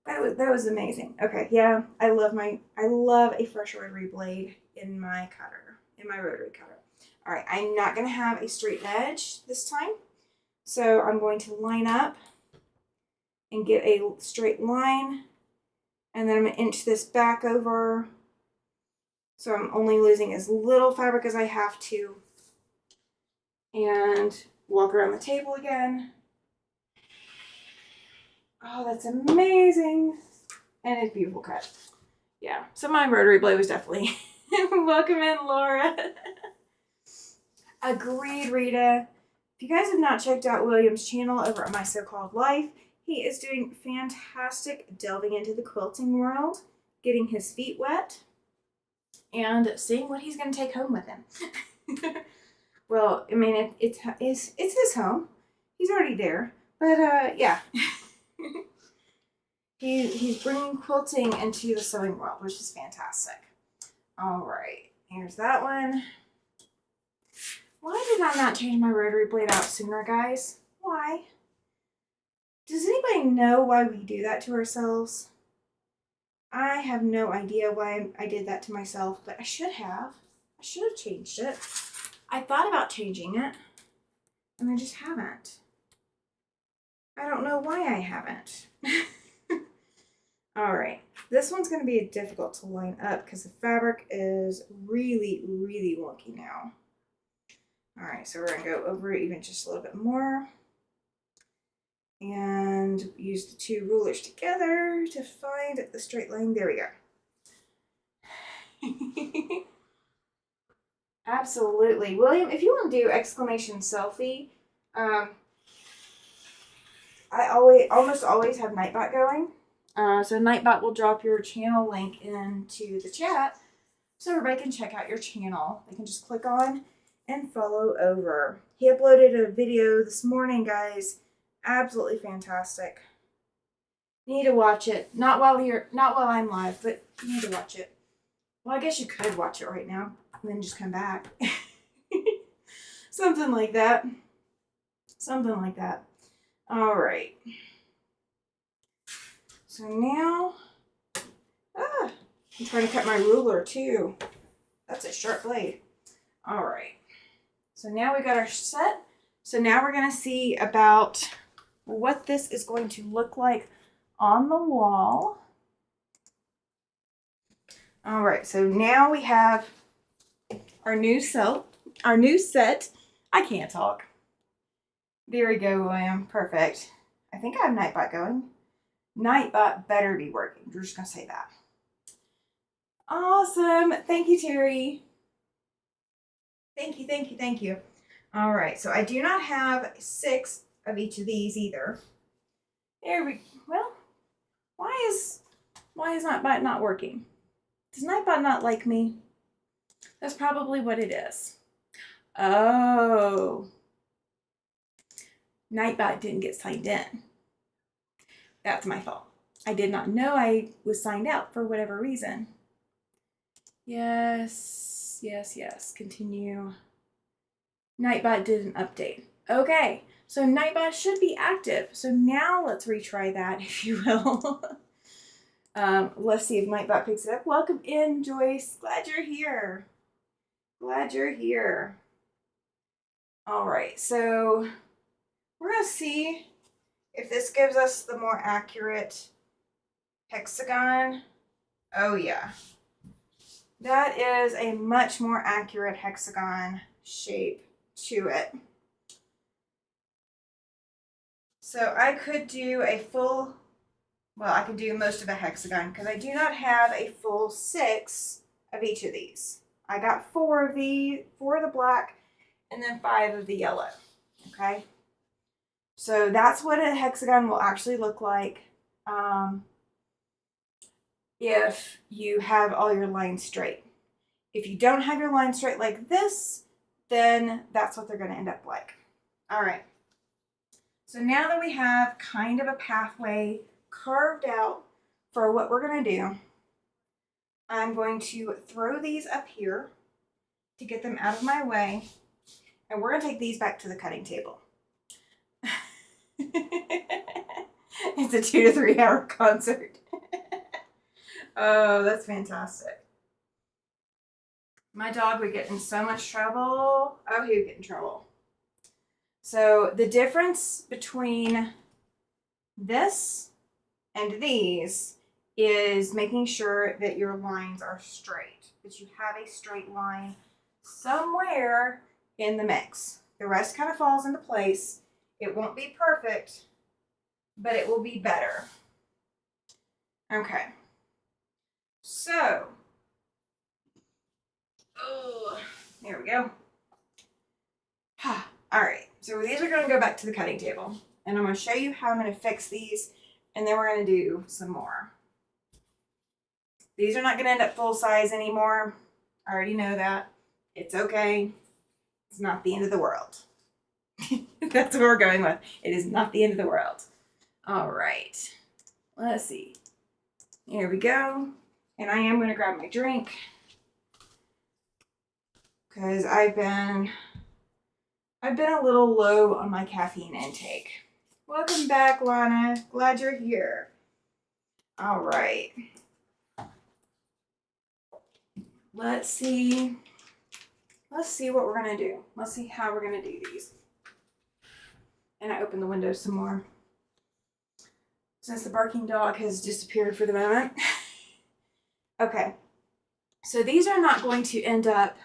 That was amazing. Okay, yeah, I love a fresh rotary blade in my rotary cutter. All right, I'm not gonna have a straight edge this time. So I'm going to line up and get a straight line. And then I'm going to inch this back over. So I'm only losing as little fabric as I have to. And walk around the table again. Oh, that's amazing. And it's a beautiful cut. Yeah, so my rotary blade was definitely... Welcome in, Laura. Agreed, Rita. If you guys have not checked out William's channel over at My So-Called Life, he is doing fantastic delving into the quilting world, getting his feet wet, and seeing what he's going to take home with him. Well, I mean, it's his home. He's already there. But, yeah. He's bringing quilting into the sewing world, which is fantastic. All right. Here's that one. Why did I not change my rotary blade out sooner, guys? Why? Does anybody know why we do that to ourselves? I have no idea why I did that to myself, but I should have. I should have changed it. I thought about changing it, and I just haven't. I don't know why I haven't. All right, this one's going to be difficult to line up because the fabric is really, really wonky now. All right, so we're going to go over it even just a little bit more. And use the two rulers together to find the straight line. There we go. Absolutely. William, if you want to do exclamation selfie, I almost always have Nightbot going. So Nightbot will drop your channel link into the chat so everybody can check out your channel. They can just click on and follow over. He uploaded a video this morning, guys. Absolutely fantastic. You need to watch it. Not while I'm live, but you need to watch it. Well, I guess you could watch it right now and then just come back. Something like that. Something like that. All right. So now, I'm trying to cut my ruler too. That's a sharp blade. All right. So now we got our set. So now we're going to see about what this is going to look like on the wall. All right, so now we have our new set. I can't talk. There we go, William. Perfect. I think I have Nightbot going. Nightbot better be working. We're just going to say that. Awesome. Thank you, Terry. Thank you, thank you, thank you. All right, so I do not have 6 of each of these either. There we go. Well, why is Nightbot not working? Does Nightbot not like me? That's probably what it is. Oh. Nightbot didn't get signed in. That's my fault. I did not know I was signed out for whatever reason. Yes. Yes. Continue. Nightbot did an update. Okay, so Nightbot should be active. So now let's retry that, if you will. Let's see if Nightbot picks it up. Welcome in, Joyce. Glad you're here. Glad you're here. All right, so we're going to see if this gives us the more accurate hexagon. Oh, yeah. That is a much more accurate hexagon shape to it. So I could do a full, well, I could do most of a hexagon because I do not have a full 6 of each of these. I got 4 of the black and then 5 of the yellow. Okay. So that's what a hexagon will actually look like if you have all your lines straight. If you don't have your lines straight like this, then that's what they're going to end up like. All right. So now that we have kind of a pathway carved out for what we're going to do, I'm going to throw these up here to get them out of my way, and we're going to take these back to the cutting table. It's a 2 to 3 hour concert. Oh, that's fantastic. My dog would get in so much trouble. Oh, he would get in trouble. So the difference between this and these is making sure that your lines are straight, that you have a straight line somewhere in the mix. The rest kind of falls into place. It won't be perfect, but it will be better. Okay. So, there we go. All right, so these are going to go back to the cutting table, and I'm going to show you how I'm going to fix these, and then we're going to do some more. These are not going to end up full size anymore. I already know that. It's okay. It's not the end of the world. That's what we're going with. It is not the end of the world. All right, let's see. Here we go. And I am going to grab my drink because I've been a little low on my caffeine intake. Welcome back, Lana. Glad you're here. All right. Let's see what we're going to do. Let's see how we're going to do these. And I open the window some more, since the barking dog has disappeared for the moment. Okay. So these are not going to end up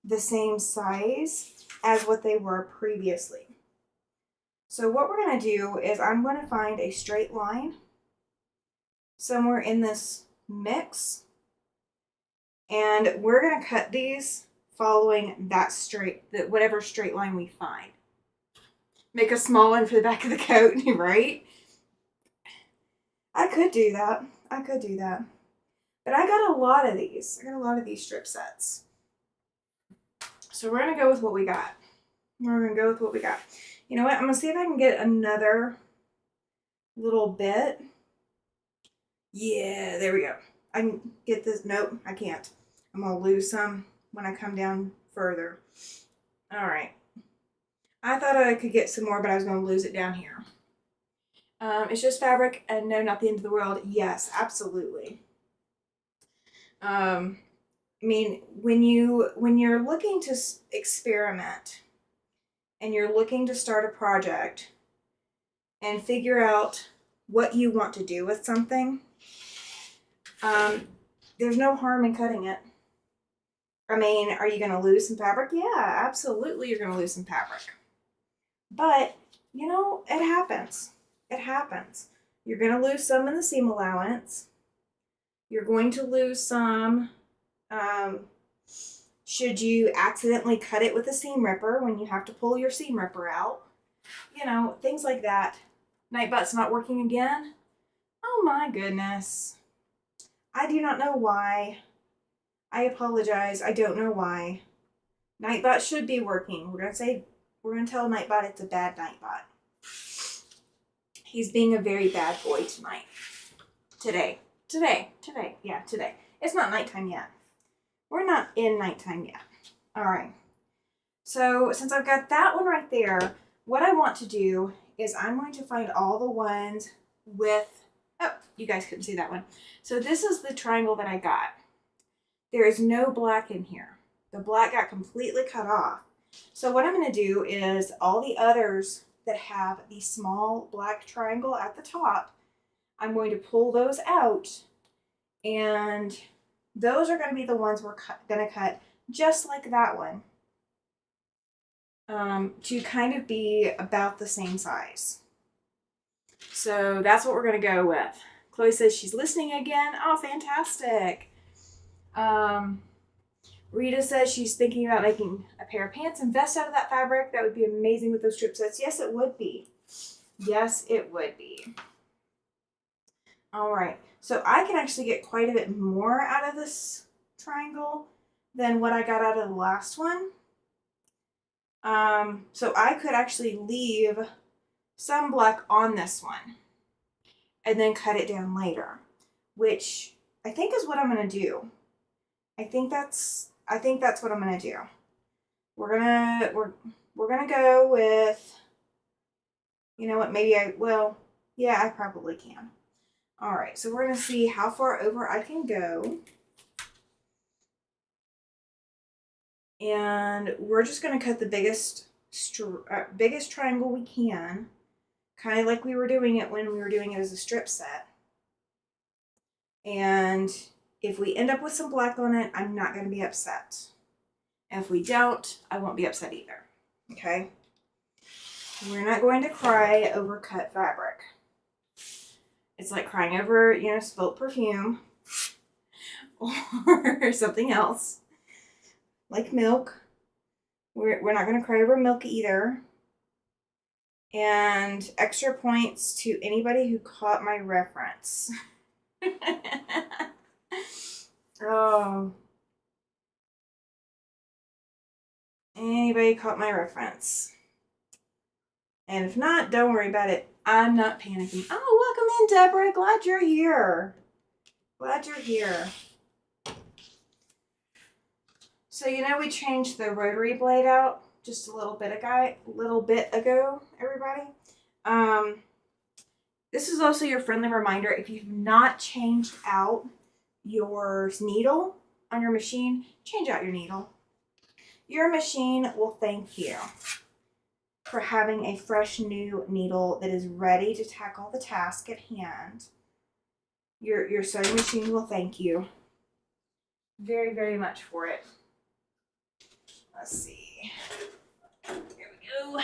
the same size as what they were previously. So what we're going to do is I'm going to find a straight line somewhere in this mix, and we're going to cut these following that whatever straight line we find. Make a small one for the back of the coat, right? I could do that. But I got a lot of these. I got a lot of these strip sets. So we're going to go with what we got. You know what? I'm going to see if I can get another little bit. Yeah, there we go. I can get this. Nope, I can't. I'm going to lose some when I come down further. All right. I thought I could get some more, but I was going to lose it down here. It's just fabric, and no, not the end of the world. Yes, absolutely. I mean, when you're looking to experiment and you're looking to start a project and figure out what you want to do with something, there's no harm in cutting it. I mean, are you going to lose some fabric? Yeah, absolutely you're going to lose some fabric. But, you know, it happens. It happens. You're going to lose some in the seam allowance. You're going to lose some should you accidentally cut it with a seam ripper when you have to pull your seam ripper out. You know, things like that. Nightbot's not working again. Oh my goodness. I do not know why. I apologize. I don't know why. Nightbot should be working. We're going to tell Nightbot it's a bad Nightbot. He's being a very bad boy tonight. Today. Yeah, today. It's not nighttime yet. We're not in nighttime yet. All right. So since I've got that one right there, what I want to do is I'm going to find all the ones with, oh, you guys couldn't see that one. So this is the triangle that I got. There is no black in here. The black got completely cut off. So what I'm going to do is all the others that have the small black triangle at the top, I'm going to pull those out, and those are going to be the ones we're going to cut just like that one, to kind of be about the same size. So that's what we're going to go with. Chloe says she's listening again. Oh, fantastic. Rita says she's thinking about making a pair of pants and vest out of that fabric. That would be amazing with those strip sets. Yes, it would be. Yes, it would be. All right. So I can actually get quite a bit more out of this triangle than what I got out of the last one. So I could actually leave some black on this one and then cut it down later, which I think is what I'm going to do. I think that's what I'm going to do. We're going to go with, you know what, maybe I will. Yeah, I probably can. All right, so we're going to see how far over I can go. And we're just going to cut the biggest triangle we can, kind of like we were doing it when we were doing it as a strip set. And if we end up with some black on it, I'm not going to be upset. And if we don't, I won't be upset either. Okay? We're not going to cry over cut fabric. It's like crying over, you know, spilt perfume or something else, like milk. We're not going to cry over milk either. And extra points to anybody who caught my reference. Oh. Anybody caught my reference? And if not, don't worry about it. I'm not panicking. Oh, welcome in, Deborah. Glad you're here. Glad you're here. So, you know, we changed the rotary blade out just a little bit ago, everybody. This is also your friendly reminder. If you've not changed out your needle on your machine, change out your needle. Your machine will thank you for having a fresh new needle that is ready to tackle the task at hand. Your sewing machine will thank you very, very much for it. Let's see. Here we go.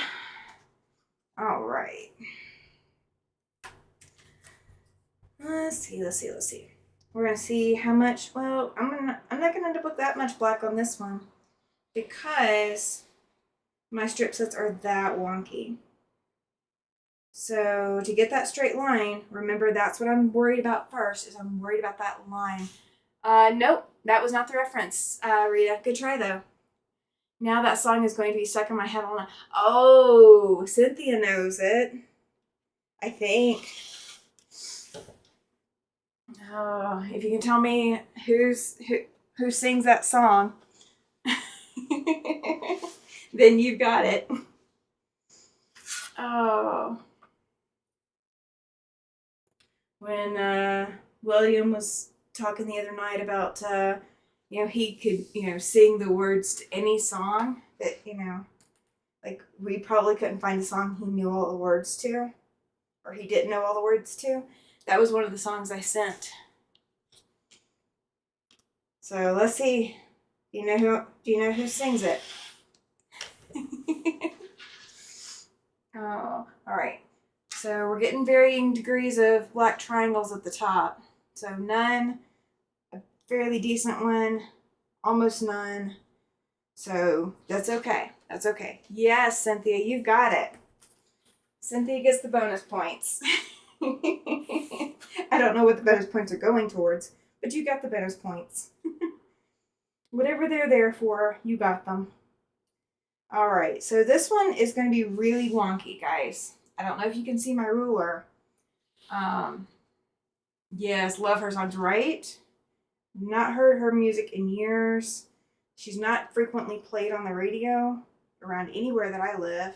All right. Let's see. We're gonna see how much. Well, I'm not gonna end up with that much black on this one because my strip sets are that wonky. So to get that straight line, remember that's what I'm worried about first, is I'm worried about that line. Nope, that was not the reference, Rita. Good try though. Now that song is going to be stuck in my head all night. Oh, Cynthia knows it. I think. Oh, if you can tell me who sings that song, then you've got it. Oh. When William was talking the other night about, you know, he could, you know, sing the words to any song that, you know, like we probably couldn't find a song he knew all the words to, or he didn't know all the words to. That was one of the songs I sent. So let's see. Do you know who sings it? Oh, all right. So we're getting varying degrees of black triangles at the top. So none, a fairly decent one, almost none. So that's okay. That's okay. Yes, Cynthia, you've got it. Cynthia gets the bonus points. I don't know what the bonus points are going towards, but you got the bonus points. Whatever they're there for, you got them. All right, so this one is going to be really wonky, guys. I don't know if you can see my ruler. Yes, love her songs, right? Not heard her music in years. She's not frequently played on the radio around anywhere that I live.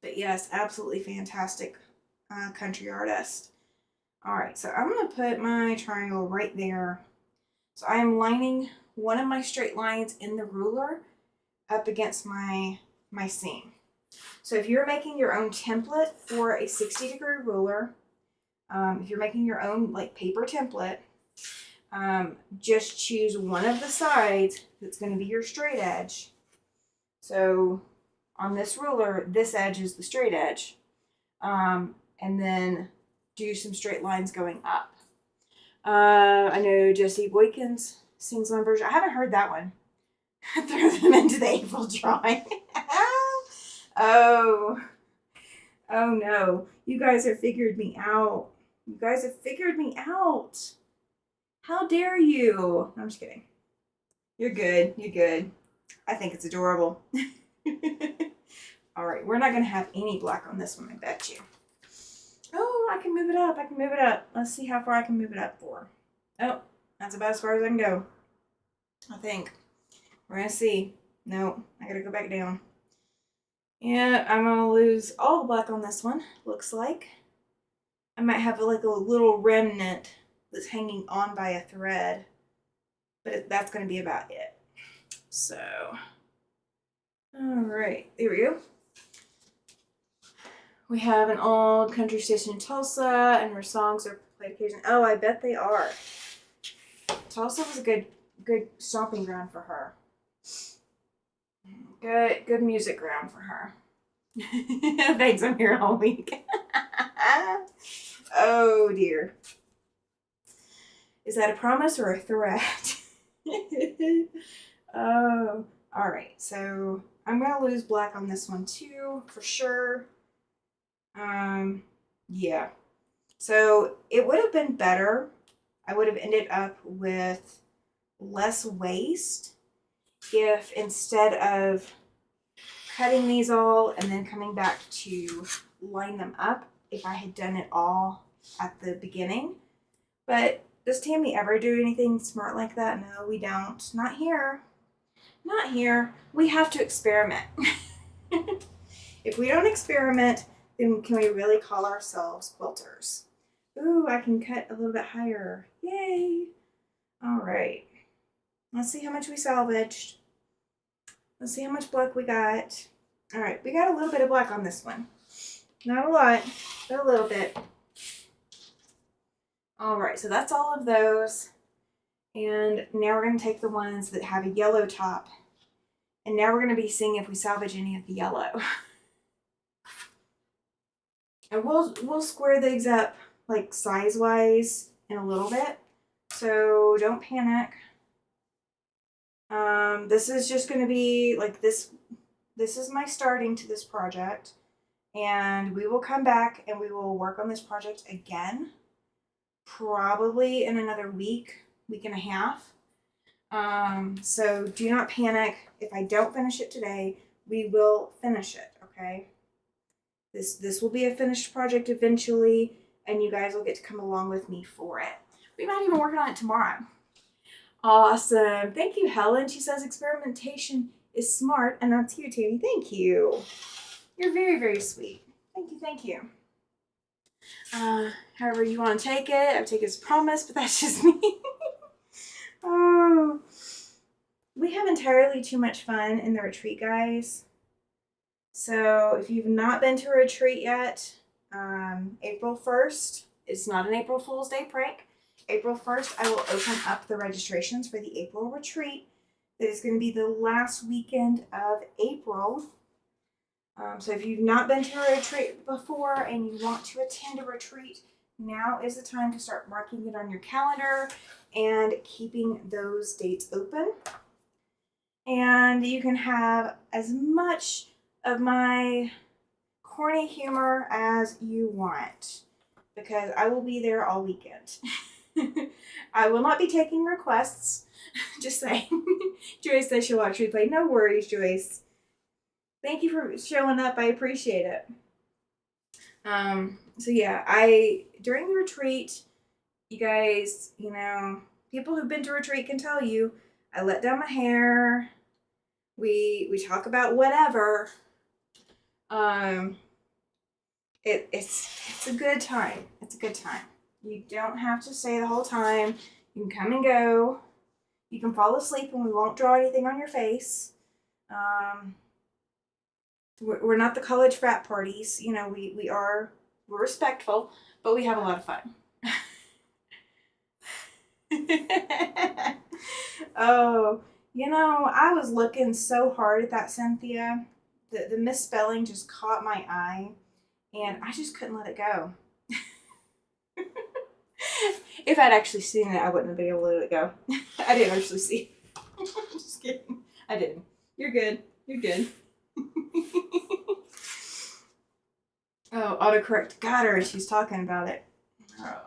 But yes, absolutely fantastic country artist. All right, so I'm going to put my triangle right there. So I am lining one of my straight lines in the ruler up against my seam. So if you're making your own template for a 60-degree ruler, if you're making your own like paper template, just choose one of the sides that's going to be your straight edge. So on this ruler, this edge is the straight edge. And then do some straight lines going up. I know Jesse Boykins sings one version. I haven't heard that one. Throw them into the April drawing. Oh no. You guys have figured me out. You guys have figured me out. How dare you? I'm just kidding. You're good. You're good. I think it's adorable. All right, we're not going to have any black on this one, I bet you. Oh, I can move it up. I can move it up. Let's see how far I can move it up for. Oh, that's about as far as I can go. I think. We're going to see. No, I got to go back down. Yeah, I'm going to lose all the black on this one, looks like. I might have like a little remnant that's hanging on by a thread. But that's going to be about it. So, all right, there we go. We have an old country station in Tulsa, and her songs are played occasionally. Oh, I bet they are. Tulsa was a good stomping ground for her. Good music ground for her. Thanks, I'm here all week. Oh dear. Is that a promise or a threat? Oh, all right. So I'm gonna lose black on this one too, for sure. Yeah. So it would have been better. I would have ended up with less waste if instead of cutting these all and then coming back to line them up, if I had done it all at the beginning. But does Tammy ever do anything smart like that? No, we don't. Not here. Not here. We have to experiment. If we don't experiment, then can we really call ourselves quilters? Ooh, I can cut a little bit higher. Yay! All right. Let's see how much we salvaged. Let's see how much black we got. All right, we got a little bit of black on this one. Not a lot, but a little bit. All right, so that's all of those. And now we're going to take the ones that have a yellow top. And now we're going to be seeing if we salvage any of the yellow. And we'll square these up like size-wise in a little bit. So don't panic. This is just going to be like this. This is my starting to this project. And we will come back and we will work on this project again. Probably in another week and a half. So do not panic. If I don't finish it today, we will finish it, okay? This will be a finished project eventually, and you guys will get to come along with me for it. We might even work on it tomorrow. Awesome. Thank you, Helen. She says experimentation is smart, and that's you, Tammy. Thank you. You're very, very sweet. Thank you, thank you. However you want to take it, I take it as a promise, but that's just me. Oh, we have entirely too much fun in the retreat, guys. So if you've not been to a retreat yet, April 1st, it's not an April Fool's Day prank. April 1st, I will open up the registrations for the April retreat. That is going to be the last weekend of April. So if you've not been to a retreat before and you want to attend a retreat, now is the time to start marking it on your calendar and keeping those dates open. And you can have as much of my corny humor as you want, because I will be there all weekend. I will not be taking requests. Just saying. Joyce says she'll watch replay. No worries, Joyce. Thank you for showing up. I appreciate it. So yeah, during the retreat, You guys, you know, people who've been to retreat can tell you, I let down my hair. We talk about whatever. Um, it's a good time. It's a good time. You don't have to stay the whole time. You can come and go. You can fall asleep and we won't draw anything on your face. We're not the college frat parties. You know, we're respectful, but we have a lot of fun. Oh, you know, I was looking so hard at that, Cynthia. The misspelling just caught my eye, and I just couldn't let it go. If I'd actually seen it, I wouldn't have been able to let it go. I didn't actually see it. Just kidding. I didn't. You're good. You're good. Oh, autocorrect got her. She's talking about it. Oh.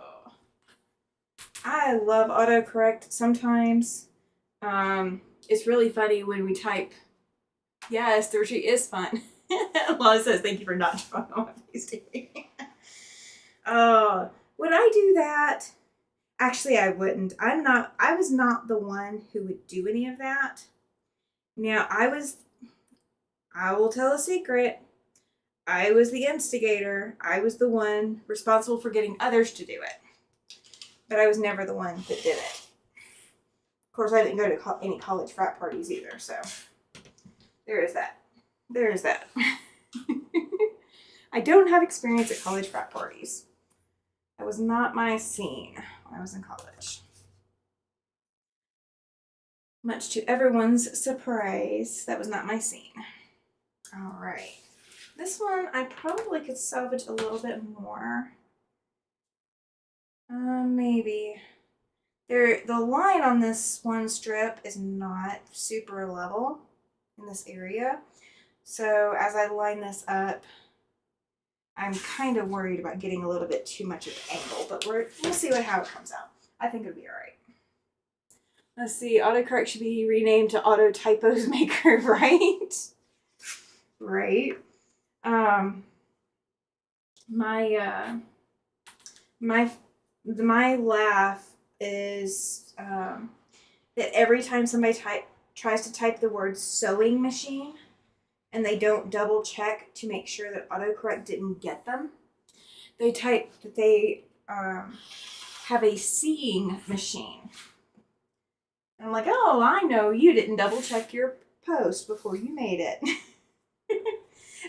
I love autocorrect sometimes. It's really funny when we type, yes, the retreat is fun. Laura says, thank you for not drawing on my face, TV. Would I do that? Actually, I wouldn't. I was not the one who would do any of that. Now, I will tell a secret. I was the instigator. I was the one responsible for getting others to do it. But I was never the one that did it. Of course, I didn't go to any college frat parties either, so there is that. There is that. I don't have experience at college frat parties. That was not my scene when I was in college. Much to everyone's surprise, that was not my scene. All right. This one, I probably could salvage a little bit more. Maybe. The line on this one strip is not super level in this area. So as I line this up, I'm kind of worried about getting a little bit too much of an angle, but we'll see how it comes out. I think it'll be all right. Let's see, autocorrect should be renamed to Auto Typos Maker, right? Right. My laugh is that every time somebody tries to type the word sewing machine and they don't double check to make sure that autocorrect didn't get them, they type that they have a seeing machine. And I'm like, oh, I know you didn't double check your post before you made it.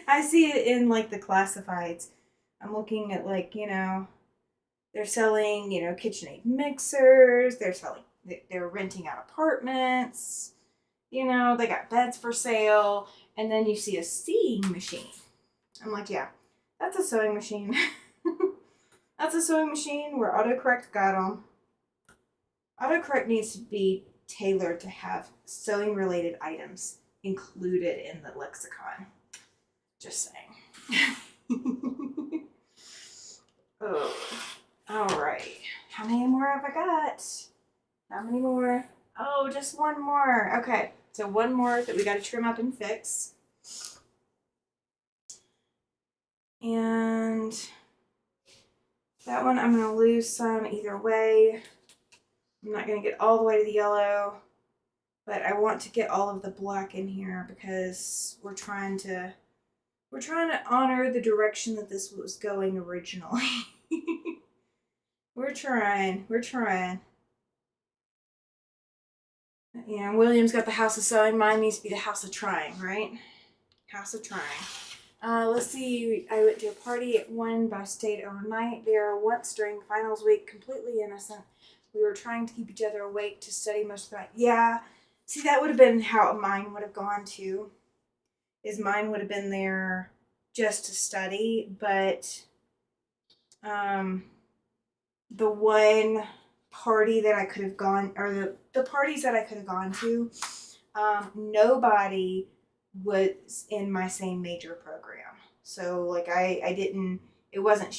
I see it in like the classifieds. I'm looking at like, you know, they're selling, you know, KitchenAid mixers. They're renting out apartments. You know, they got beds for sale. And then you see a sewing machine. I'm like, yeah, that's a sewing machine. That's a sewing machine where autocorrect got them. Autocorrect needs to be tailored to have sewing related items included in the lexicon. Just saying. Oh, all right. How many more have I got? How many more? Oh, just one more. Okay, so one more that we got to trim up and fix. And that one I'm going to lose some either way. I'm not going to get all the way to the yellow, but I want to get all of the black in here because we're trying to honor the direction that this was going originally. We're trying. You know, William's got the house of sewing. Mine needs to be the house of trying, right? House of trying. Let's see. I went to a party at one, but I stayed overnight there once during finals week, completely innocent. We were trying to keep each other awake to study most of the night. Yeah. See, that would have been how mine would have gone too. Is mine would have been there just to study, but the one party that I could have gone, or the parties that I could have gone to, nobody was in my same major program. So like I didn't, it wasn't a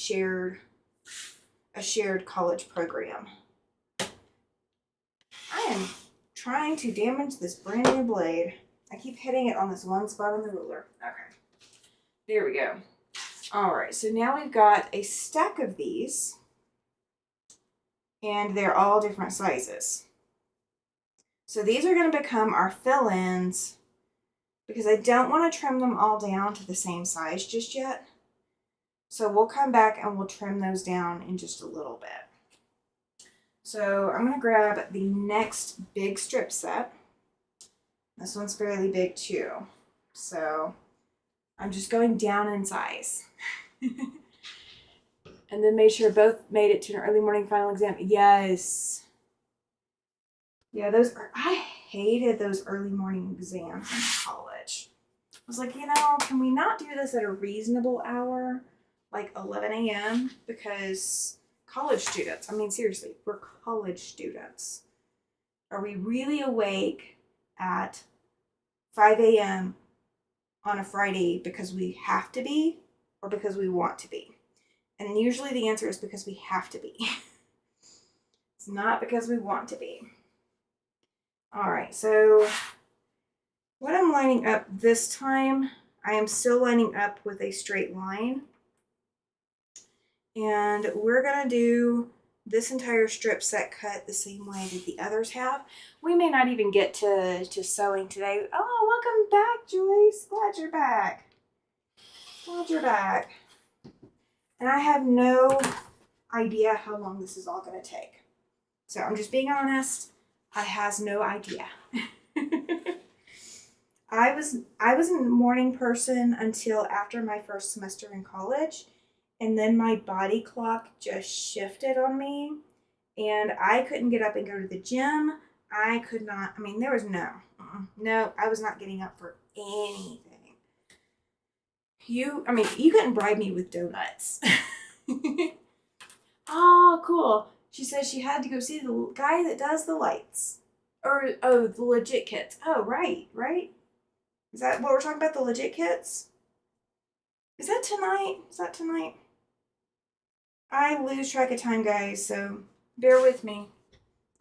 shared college program. I am trying to damage this brand new blade. I keep hitting it on this one spot on the ruler. Okay. There we go. All right, so now we've got a stack of these. and they're all different sizes. So these are going to become our fill-ins because I don't want to trim them all down to the same size just yet. So we'll come back and we'll trim those down in just a little bit. So I'm going to grab the next big strip set. This one's fairly big too. So I'm just going down in size. And then make sure both made it to an early morning final exam. Yes. Yeah, I hated those early morning exams in college. I was like, can we not do this at a reasonable hour? Like 11 a.m. Because college students, I mean, seriously, we're college students. Are we really awake at 5 a.m. on a Friday because we have to be or because we want to be? And usually the answer is because we have to be. It's not because we want to be. All right, so what I'm lining up this time, I am still lining up with a straight line. And we're going to do this entire strip set cut the same way that the others have. We may not even get to sewing today. Oh, welcome back, Joyce. Glad you're back. Glad you're back. And I have no idea how long this is all going to take. So I'm just being honest. I has no idea. I was a morning person until after my first semester in college. And then my body clock just shifted on me and I couldn't get up and go to the gym. I could not, there was no, I was not getting up for anything. You couldn't bribe me with donuts. Oh, cool. She says she had to go see the guy that does the lights. The legit kits. Oh, right. Is that what we're talking about, the legit kits? Is that tonight? I lose track of time, guys, so bear with me.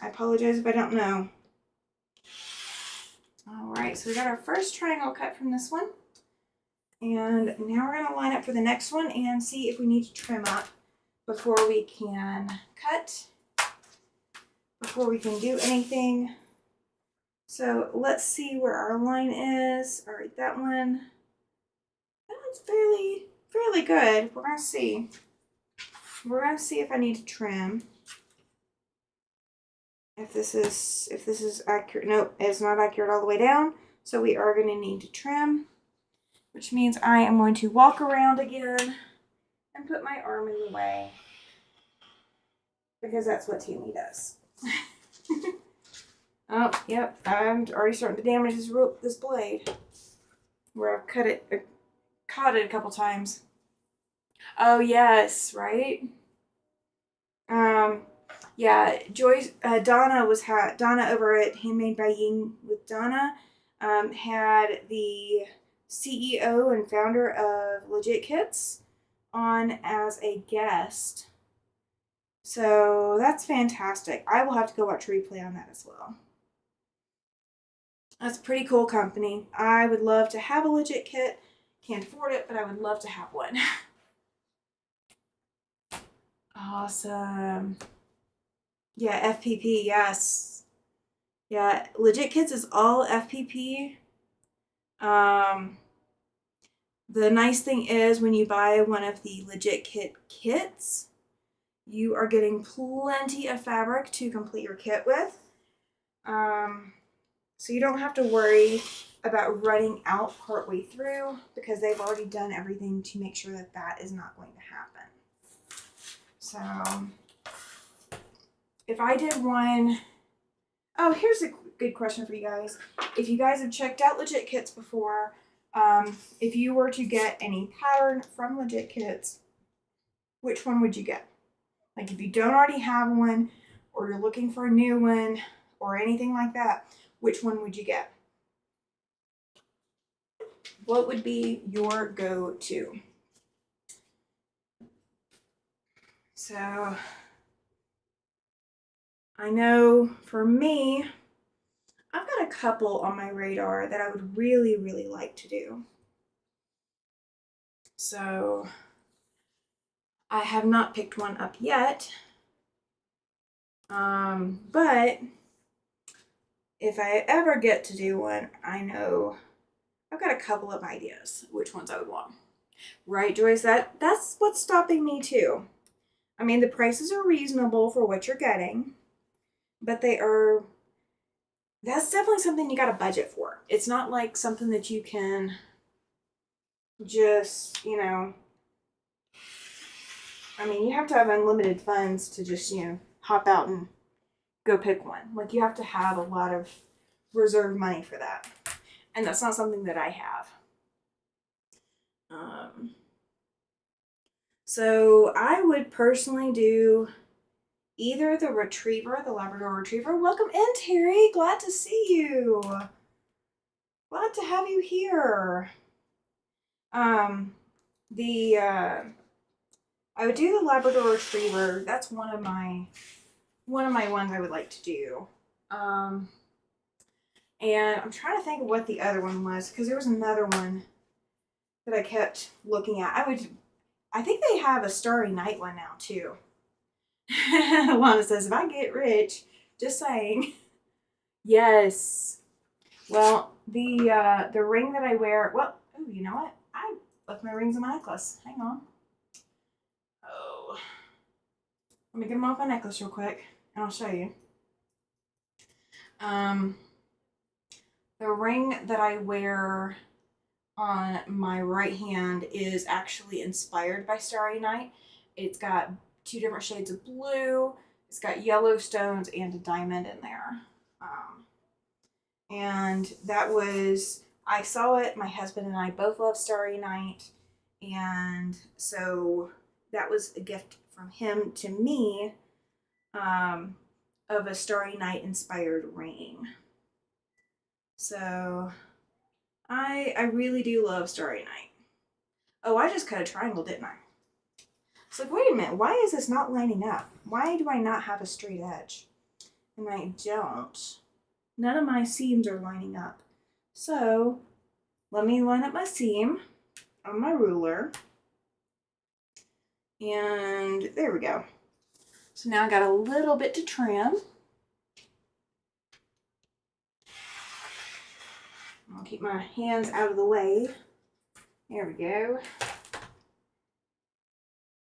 I apologize if I don't know. All right, so we got our first triangle cut from this one. And now we're going to line up for the next one and see if we need to trim up before we can cut, before we can do anything. So let's see where our line is. All right, that one's fairly good. We're going to see. We're going to see if I need to trim. If this is accurate. Nope, it's not accurate all the way down. So we are going to need to trim, which means I am going to walk around again and put my arm in the way because that's what Tammy does. Oh, yep, I'm already starting to damage this blade where I've caught it a couple times. Oh, yes, right? Yeah, Joyce, Donna over at Handmade by Ying with Donna, had the CEO and founder of Legit Kits on as a guest. So that's fantastic. I will have to go watch a replay on that as well. That's a pretty cool company. I would love to have a Legit Kit. Can't afford it, but I would love to have one. Awesome. Yeah, FPP, yes. Yeah, Legit Kits is all FPP. The nice thing is when you buy one of the Legit Kit kits, you are getting plenty of fabric to complete your kit with. So you don't have to worry about running out partway through because they've already done everything to make sure that that is not going to happen. So if I did one, oh, here's a good question for you guys. If you guys have checked out Legit Kits before, if you were to get any pattern from Legit Kits, which one would you get? Like if you don't already have one or you're looking for a new one or anything like that, which one would you get? What would be your go-to? So I know for me, I've got a couple on my radar that I would really, really like to do. So I have not picked one up yet, But if I ever get to do one, I know I've got a couple of ideas which ones I would want. Right, Joyce? That's what's stopping me too. I mean, the prices are reasonable for what you're getting, but that's definitely something you got to budget for. It's not like something that you can just, I mean, you have to have unlimited funds to just, hop out and go pick one. Like, you have to have a lot of reserve money for that. And that's not something that I have. So I would personally do either the retriever, the Labrador Retriever. Welcome in, Terry. Glad to see you. Glad to have you here. The I would do the Labrador Retriever. That's one of my ones I would like to do. And I'm trying to think of what the other one was, because there was another one that I kept looking at. I think they have a Starry Night one now too. Lana says, if I get rich, just saying. Yes. Well, the ring that I wear, well, oh, you know what? I left my rings in my necklace. Hang on. Oh. Let me get them off my necklace real quick, and I'll show you. The ring that I wear on my right hand is actually inspired by Starry Night. It's got 2 different shades of blue. It's got yellow stones and a diamond in there. And that was, I saw it. My husband and I both love Starry Night. And so that was a gift from him to me of a Starry Night inspired ring. So I really do love Starry Night. Oh, I just cut a triangle, didn't I? It's like, wait a minute, why is this not lining up? Why do I not have a straight edge? And I don't. None of my seams are lining up. So let me line up my seam on my ruler. And there we go. So now I got a little bit to trim. I'll keep my hands out of the way. There we go.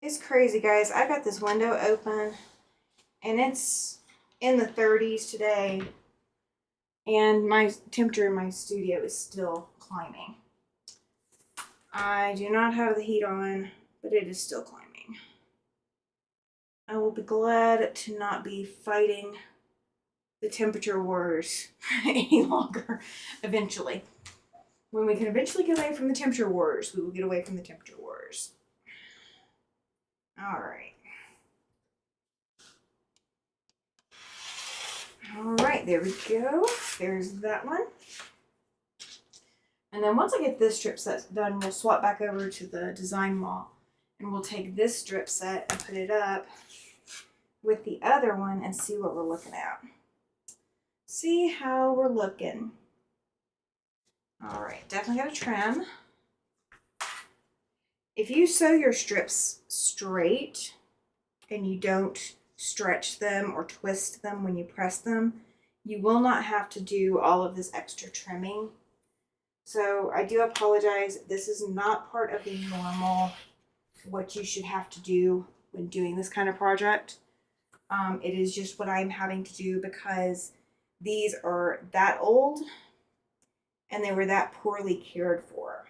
It's crazy, guys. I got this window open and it's in the 30s today, and my temperature in my studio is still climbing. I do not have the heat on, but it is still climbing. I will be glad to not be fighting the temperature wars any longer eventually. When we can eventually get away from the temperature wars, we will get away from the temperature wars. All right. All right, there we go. There's that one. And then once I get this strip set done, we'll swap back over to the design wall, and we'll take this strip set and put it up with the other one and see what we're looking at. See how we're looking. All right, definitely got to trim. If you sew your strips straight and you don't stretch them or twist them when you press them, you will not have to do all of this extra trimming. So I do apologize. This is not part of the normal what you should have to do when doing this kind of project. It is just what I'm having to do because these are that old and they were that poorly cared for.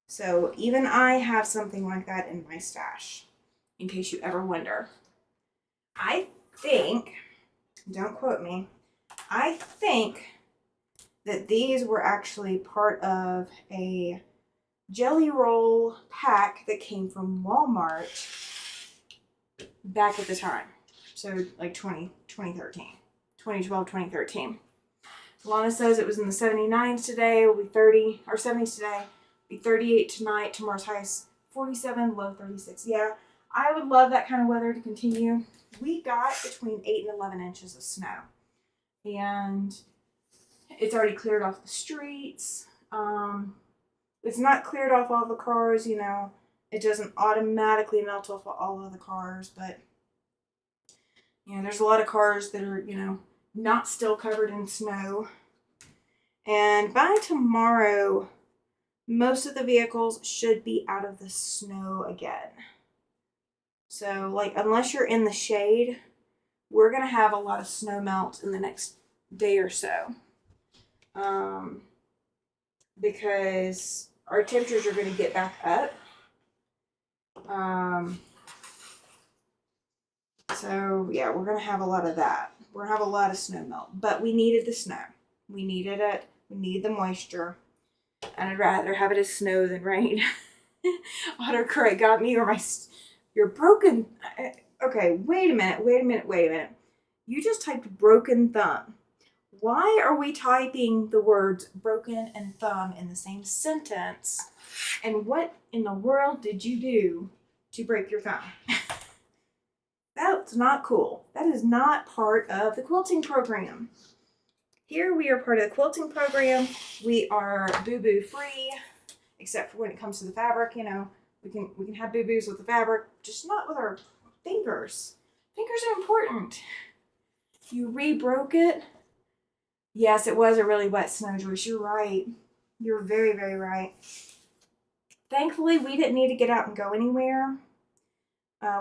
So even I have something like that in my stash, in case you ever wonder. I think, don't quote me, I think that these were actually part of a jelly roll pack that came from Walmart back at the time. So like 2013, 2012, 2013. Lana says it was in the 79s today. It will be 30, or 70s today. It'll be 38 tonight. Tomorrow's high is 47, low 36. Yeah, I would love that kind of weather to continue. We got between 8 and 11 inches of snow. And it's already cleared off the streets. It's not cleared off all the cars, you know. It doesn't automatically melt off all of the cars, but there's a lot of cars that are, not still covered in snow. And by tomorrow, most of the vehicles should be out of the snow again. So, like, unless you're in the shade, we're going to have a lot of snow melt in the next day or so. Because our temperatures are going to get back up. So, yeah, we're going to have a lot of that. We're going to have a lot of snow melt. But we needed the snow. We needed it. We need the moisture. And I'd rather have it as snow than rain. Autocorrect got me, or you're broken. Okay, wait a minute. You just typed broken thumb. Why are we typing the words broken and thumb in the same sentence? And what in the world did you do to break your thumb? That's not cool. That is not part of the quilting program. Here we are part of the quilting program. We are boo-boo free, except for when it comes to the fabric. We can have boo-boos with the fabric, just not with our fingers. Fingers are important. You re-broke it. Yes, it was a really wet snow, Joyce. You're right. You're very, very right. Thankfully, we didn't need to get out and go anywhere.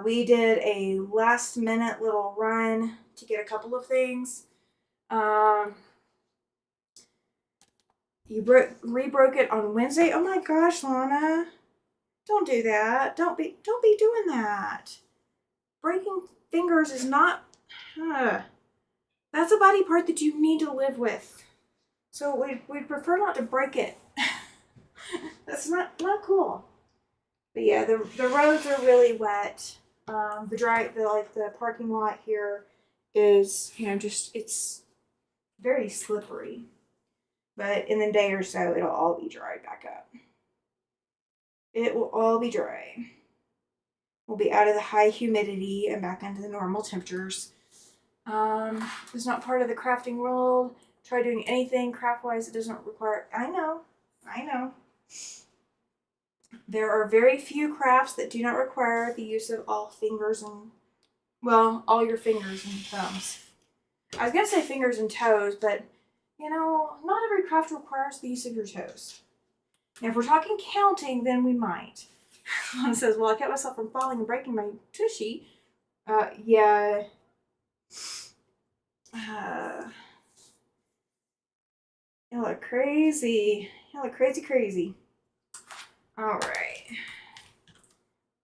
We did a last minute little run to get a couple of things. You re-broke it on Wednesday. Oh my gosh, Lana. Don't do that. Don't be doing that. Breaking fingers is not, that's a body part that you need to live with. So we'd prefer not to break it. That's not cool. But yeah, the roads are really wet. The parking lot here is, it's very slippery. But in a day or so, it'll all be dried back up. It will all be dry. We'll be out of the high humidity and back into the normal temperatures. It's not part of the crafting world. Try doing anything craft-wise that doesn't require... I know. There are very few crafts that do not require the use of all fingers and... Well, all your fingers and thumbs. I was going to say fingers and toes, but... not every craft requires the use of your toes. Now, if we're talking counting, then we might. Lana says, well, I kept myself from falling and breaking my tushy. Yeah. Y'all are crazy. Y'all are crazy. All right.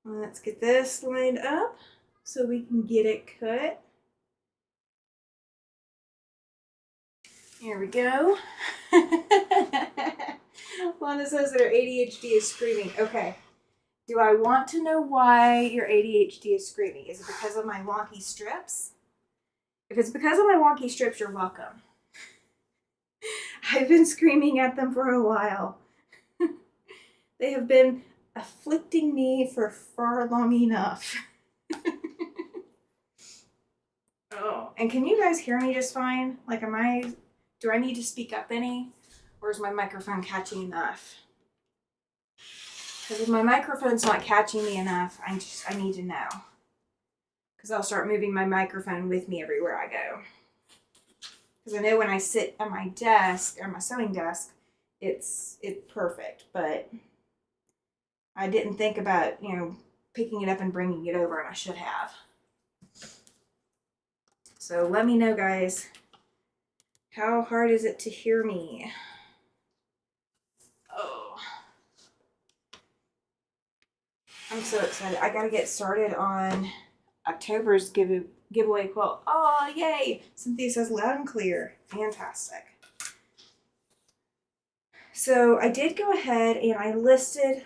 Let's get this lined up so we can get it cut. Here we go. Lana says that her ADHD is screaming. Okay. Do I want to know why your ADHD is screaming? Is it because of my wonky strips? If it's because of my wonky strips, you're welcome. I've been screaming at them for a while. They have been afflicting me for far long enough. Oh, and can you guys hear me just fine? Like, do I need to speak up any? Or is my microphone catching enough? Because if my microphone's not catching me enough, I need to know. Because I'll start moving my microphone with me everywhere I go. Because I know when I sit at my desk, or my sewing desk, it's perfect. But I didn't think about, picking it up and bringing it over, and I should have. So let me know, guys. How hard is it to hear me? Oh. I'm so excited. I gotta get started on October's giveaway quilt. Oh, yay! Cynthia says loud and clear. Fantastic. So I did go ahead and I listed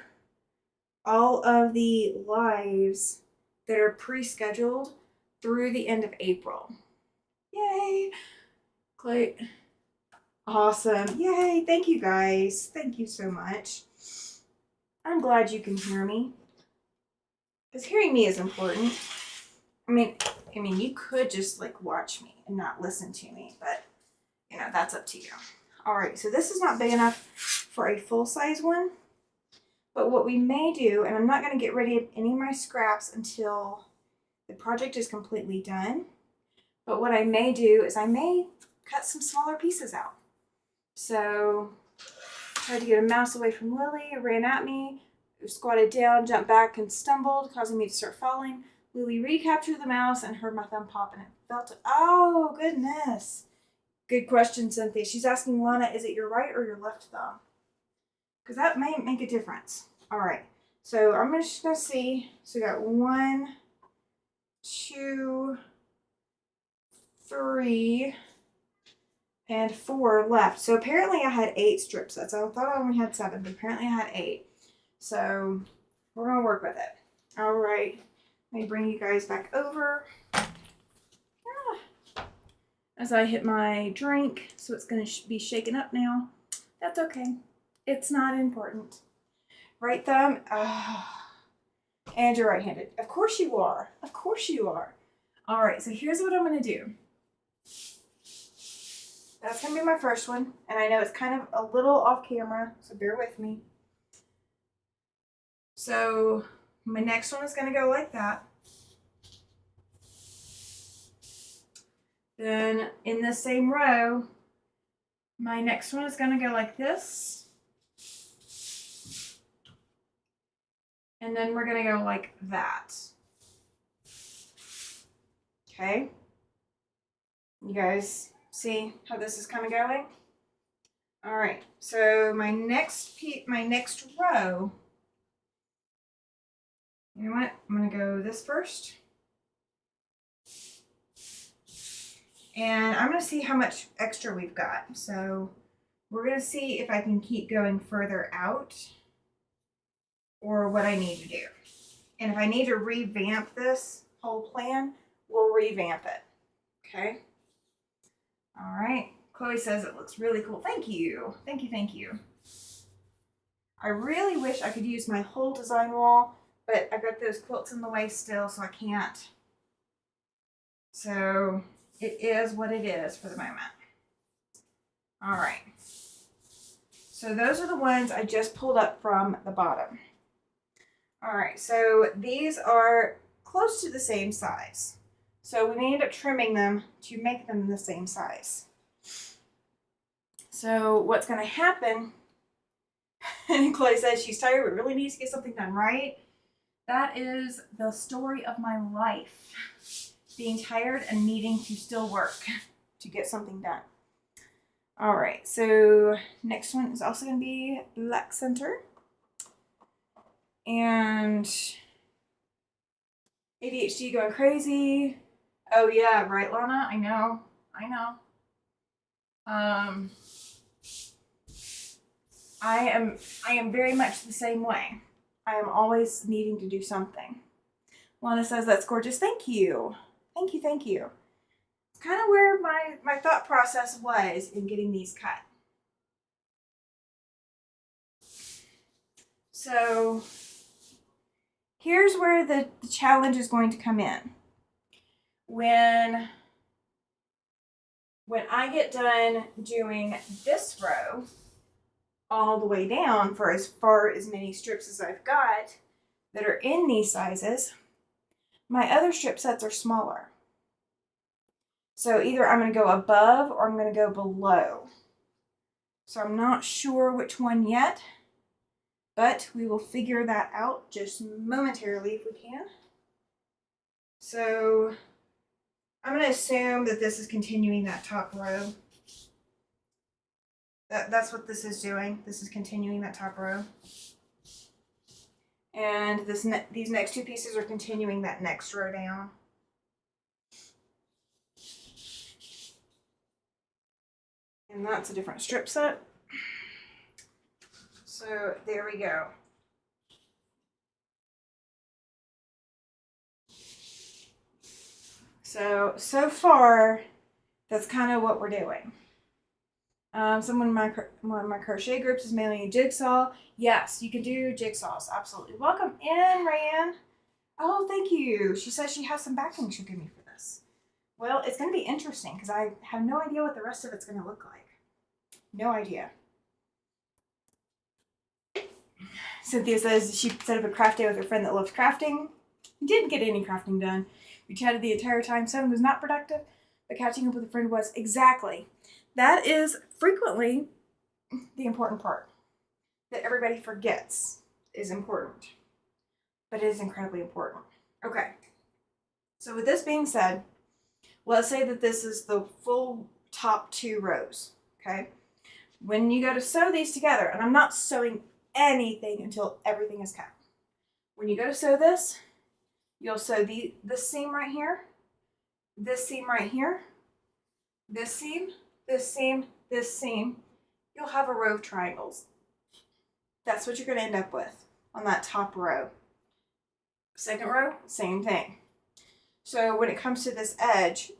all of the lives that are pre-scheduled through the end of April. Yay! Great. Awesome. Yay! Thank you guys. Thank you so much. I'm glad you can hear me. Because hearing me is important. I mean, you could just watch me and not listen to me, but that's up to you. All right, so this is not big enough for a full-size one, but what we may do, and I'm not going to get rid of any of my scraps until the project is completely done, But what I may do is I may cut some smaller pieces out. So tried to get a mouse away from Lily. It ran at me, squatted down, jumped back, and stumbled, causing me to start falling. Lily recaptured the mouse and heard my thumb pop, and it felt it. Oh, goodness. Good question, Cynthia. She's asking Lana, is it your right or your left thumb? Because that may make a difference. All right. So I'm just going to see. So we got 1, 2, 3, and 4 left. So apparently I had 8 strip sets. I thought I only had 7, but apparently I had 8. So we're going to work with it. All right. Let me bring you guys back over. As I hit my drink, so it's going to be shaken up now. That's okay. It's not important. Right thumb. And you're right-handed. Of course you are. Of course you are. All right, so here's what I'm going to do. That's going to be my first one. And I know it's kind of a little off camera, so bear with me. So my next one is going to go like that. Then in the same row, my next one is going to go like this. And then we're going to go like that. Okay. You guys see how this is kind of going? All right. So my next row, you know what? I'm going to go this first. And I'm going to see how much extra we've got. So we're going to see if I can keep going further out or what I need to do. And if I need to revamp this whole plan, we'll revamp it. Okay? All right. Chloe says it looks really cool. Thank you. Thank you, thank you. I really wish I could use my whole design wall, but I've got those quilts in the way still, so I can't. So it is what it is for the moment. All right. So those are the ones I just pulled up from the bottom. All right, so these are close to the same size. So we may end up trimming them to make them the same size. So what's going to happen, and Chloe says she's tired but really needs to get something done, right? That is the story of my life. Being tired and needing to still work to get something done. All right, so next one is also going to be black center. And ADHD going crazy. Oh yeah, right, Lana? I know. I am very much the same way. I am always needing to do something. Lana says that's gorgeous. Thank you. Thank you, thank you. It's kind of where my thought process was in getting these cut. So here's where the challenge is going to come in. When I get done doing this row all the way down for as far as many strips as I've got that are in these sizes, my other strip sets are smaller. So either I'm going to go above or I'm going to go below. So I'm not sure which one yet, but we will figure that out just momentarily if we can. So I'm going to assume that this is continuing that top row. That's what this is doing. This is continuing that top row. And these next two pieces are continuing that next row down. And that's a different strip set. So there we go. So far, that's kind of what we're doing. Someone in one of my crochet groups is mailing a jigsaw. Yes, you can do jigsaws. Absolutely. Welcome in, Rayanne. Oh, thank you. She says she has some backing she'll give me for this. Well, it's going to be interesting because I have no idea what the rest of it's going to look like. No idea. Cynthia says she set up a craft day with her friend that loves crafting. We didn't get any crafting done. We chatted the entire time. 7 was not productive. but catching up with a friend was exactly. That is frequently the important part that everybody forgets is important, but it is incredibly important. Okay, so with this being said, let's say that this is the full top 2 rows, okay? When you go to sew these together, and I'm not sewing anything until everything is cut. When you go to sew this, you'll sew this seam right here, this seam right here, this seam, this seam, this seam. You'll have a row of triangles. That's what you're going to end up with on that top row. Second row, same thing. So when it comes to this edge,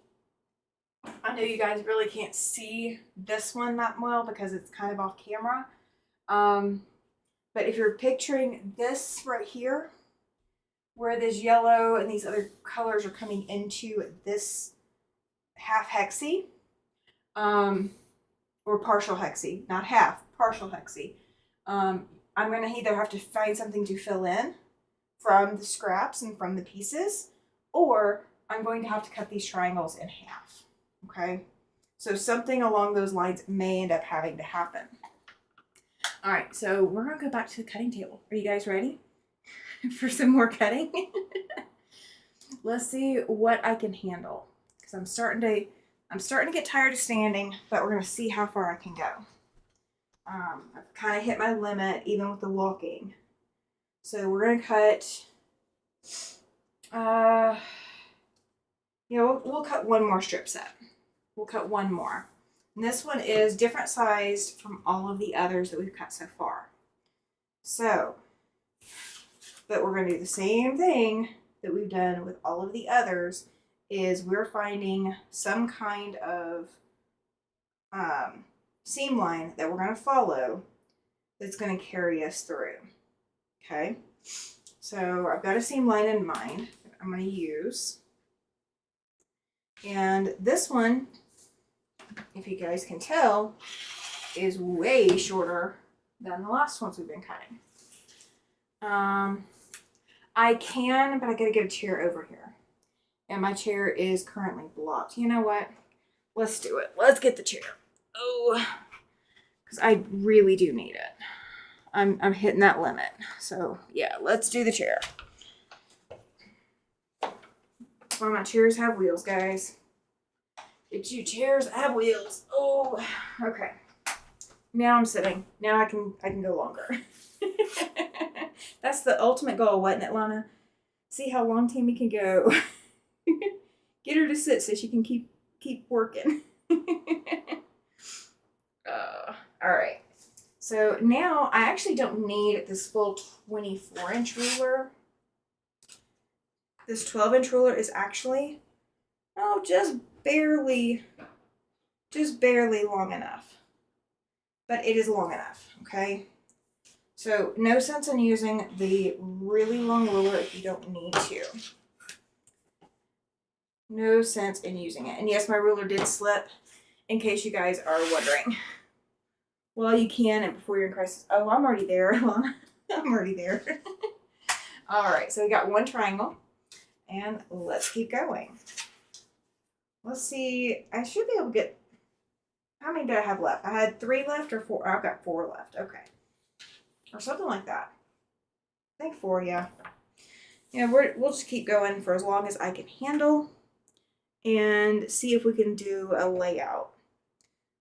I know you guys really can't see this one that well because it's kind of off camera. But if you're picturing this right here, where this yellow and these other colors are coming into this half hexie, or partial hexie, not half, partial hexie, I'm going to either have to find something to fill in from the scraps and from the pieces, or I'm going to have to cut these triangles in half, okay? So something along those lines may end up having to happen. All right, so we're going to go back to the cutting table. Are you guys ready for some more cutting? Let's see what I can handle, because I'm starting to get tired of standing, but we're going to see how far I can go. I've kind of hit my limit even with the walking. So we're going to cut, we'll cut one more strip set. We'll cut one more. And this one is different sized from all of the others that we've cut so far. So, but we're going to do the same thing that we've done with all of the others, is we're finding some kind of seam line that we're going to follow that's going to carry us through. Okay, so I've got a seam line in mind that I'm going to use. And this one, if you guys can tell, is way shorter than the last ones we've been cutting. I can, but I gotta get a chair over here. And my chair is currently blocked. You know what? Let's do it. Let's get the chair. Oh, because I really do need it. I'm hitting that limit. So yeah, let's do the chair. That's why my chairs have wheels, guys. Get you chairs have wheels. Oh, okay. Now I'm sitting. Now I can go longer. That's the ultimate goal, wasn't it, Lana? See how long Tammy can go. Get her to sit so she can keep working. All right. So now I actually don't need this full 24-inch ruler. This 12-inch ruler is actually, just barely long enough. But it is long enough, okay? So no sense in using the really long ruler if you don't need to. No sense in using it. And yes, my ruler did slip, in case you guys are wondering. Well, you can, and before you're in crisis. Oh, I'm already there. I'm already there. All right, so we got one triangle, and let's keep going. Let's see. I should be able to get. How many did I have left? I had 3 left or 4. I've got 4 left. Okay, or something like that. I think 4. Yeah. Yeah. We'll just keep going for as long as I can handle, and see if we can do a layout.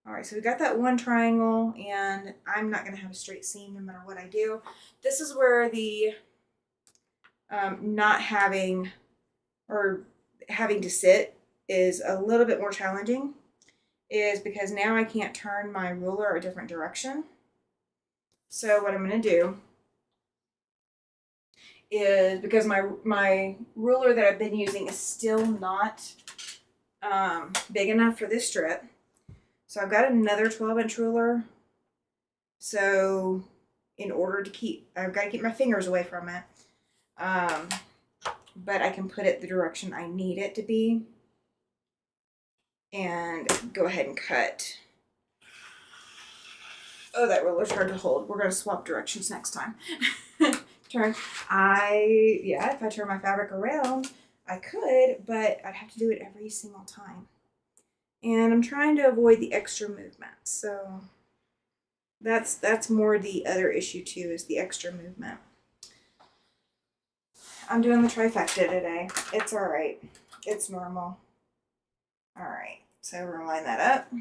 All right, so we got that one triangle, and I'm not going to have a straight seam no matter what I do. This is where the not having or having to sit is a little bit more challenging, is because now I can't turn my ruler a different direction. So what I'm going to do is, because my ruler that I've been using is still not big enough for this strip. So I've got another 12-inch ruler. So in order to I've got to keep my fingers away from it. But I can put it the direction I need it to be. And go ahead and cut. Oh, that ruler's hard to hold. We're going to swap directions next time. If I turn my fabric around, I could, but I'd have to do it every single time. And I'm trying to avoid the extra movement. So that's more the other issue too, is the extra movement. I'm doing the trifecta today. It's all right. It's normal. All right. So we're gonna line that up.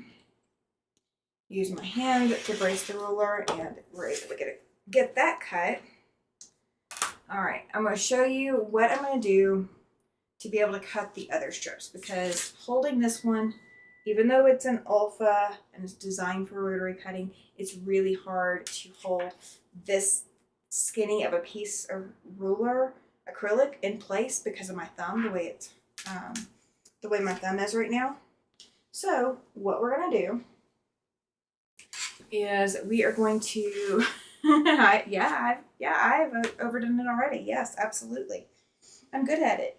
Use my hand to brace the ruler, and we're able to get that cut. All right. I'm going to show you what I'm going to do to be able to cut the other strips, because holding this one, even though it's an Olfa and it's designed for rotary cutting, it's really hard to hold this skinny of a piece of ruler acrylic in place because of my thumb, the way my thumb is right now. So what we're gonna do is we are going to I've overdone it already. Yes, absolutely. I'm good at it.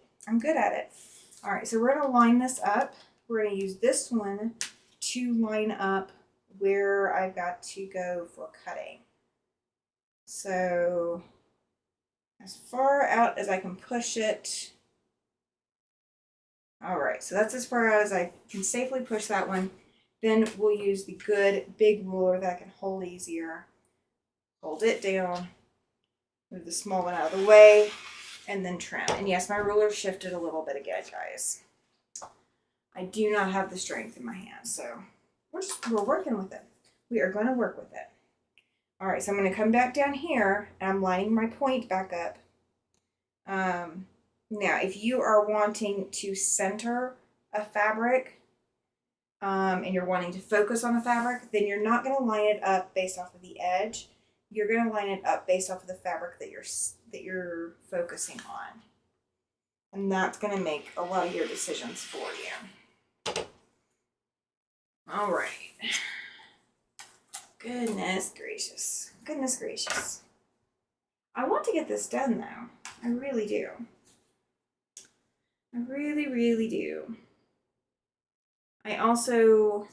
All right, so we're gonna line this up. We're gonna use this one to line up where I've got to go for cutting. So as far out as I can push it. All right, so that's as far out as I can safely push that one. Then we'll use the good big ruler that I can hold easier. Hold it down, move the small one out of the way, and then trim. And yes, my ruler shifted a little bit again, guys. I do not have the strength in my hands, so we're working with it. We are going to work with it. All right, so I'm going to come back down here, and I'm lining my point back up. Now, if you are wanting to center a fabric, and you're wanting to focus on the fabric, then you're not going to line it up based off of the edge. You're going to line it up based off of the fabric that you're focusing on. And that's going to make a lot of your decisions for you. All right. Goodness gracious. Goodness gracious. I want to get this done though. I really do. I really, really do. I also,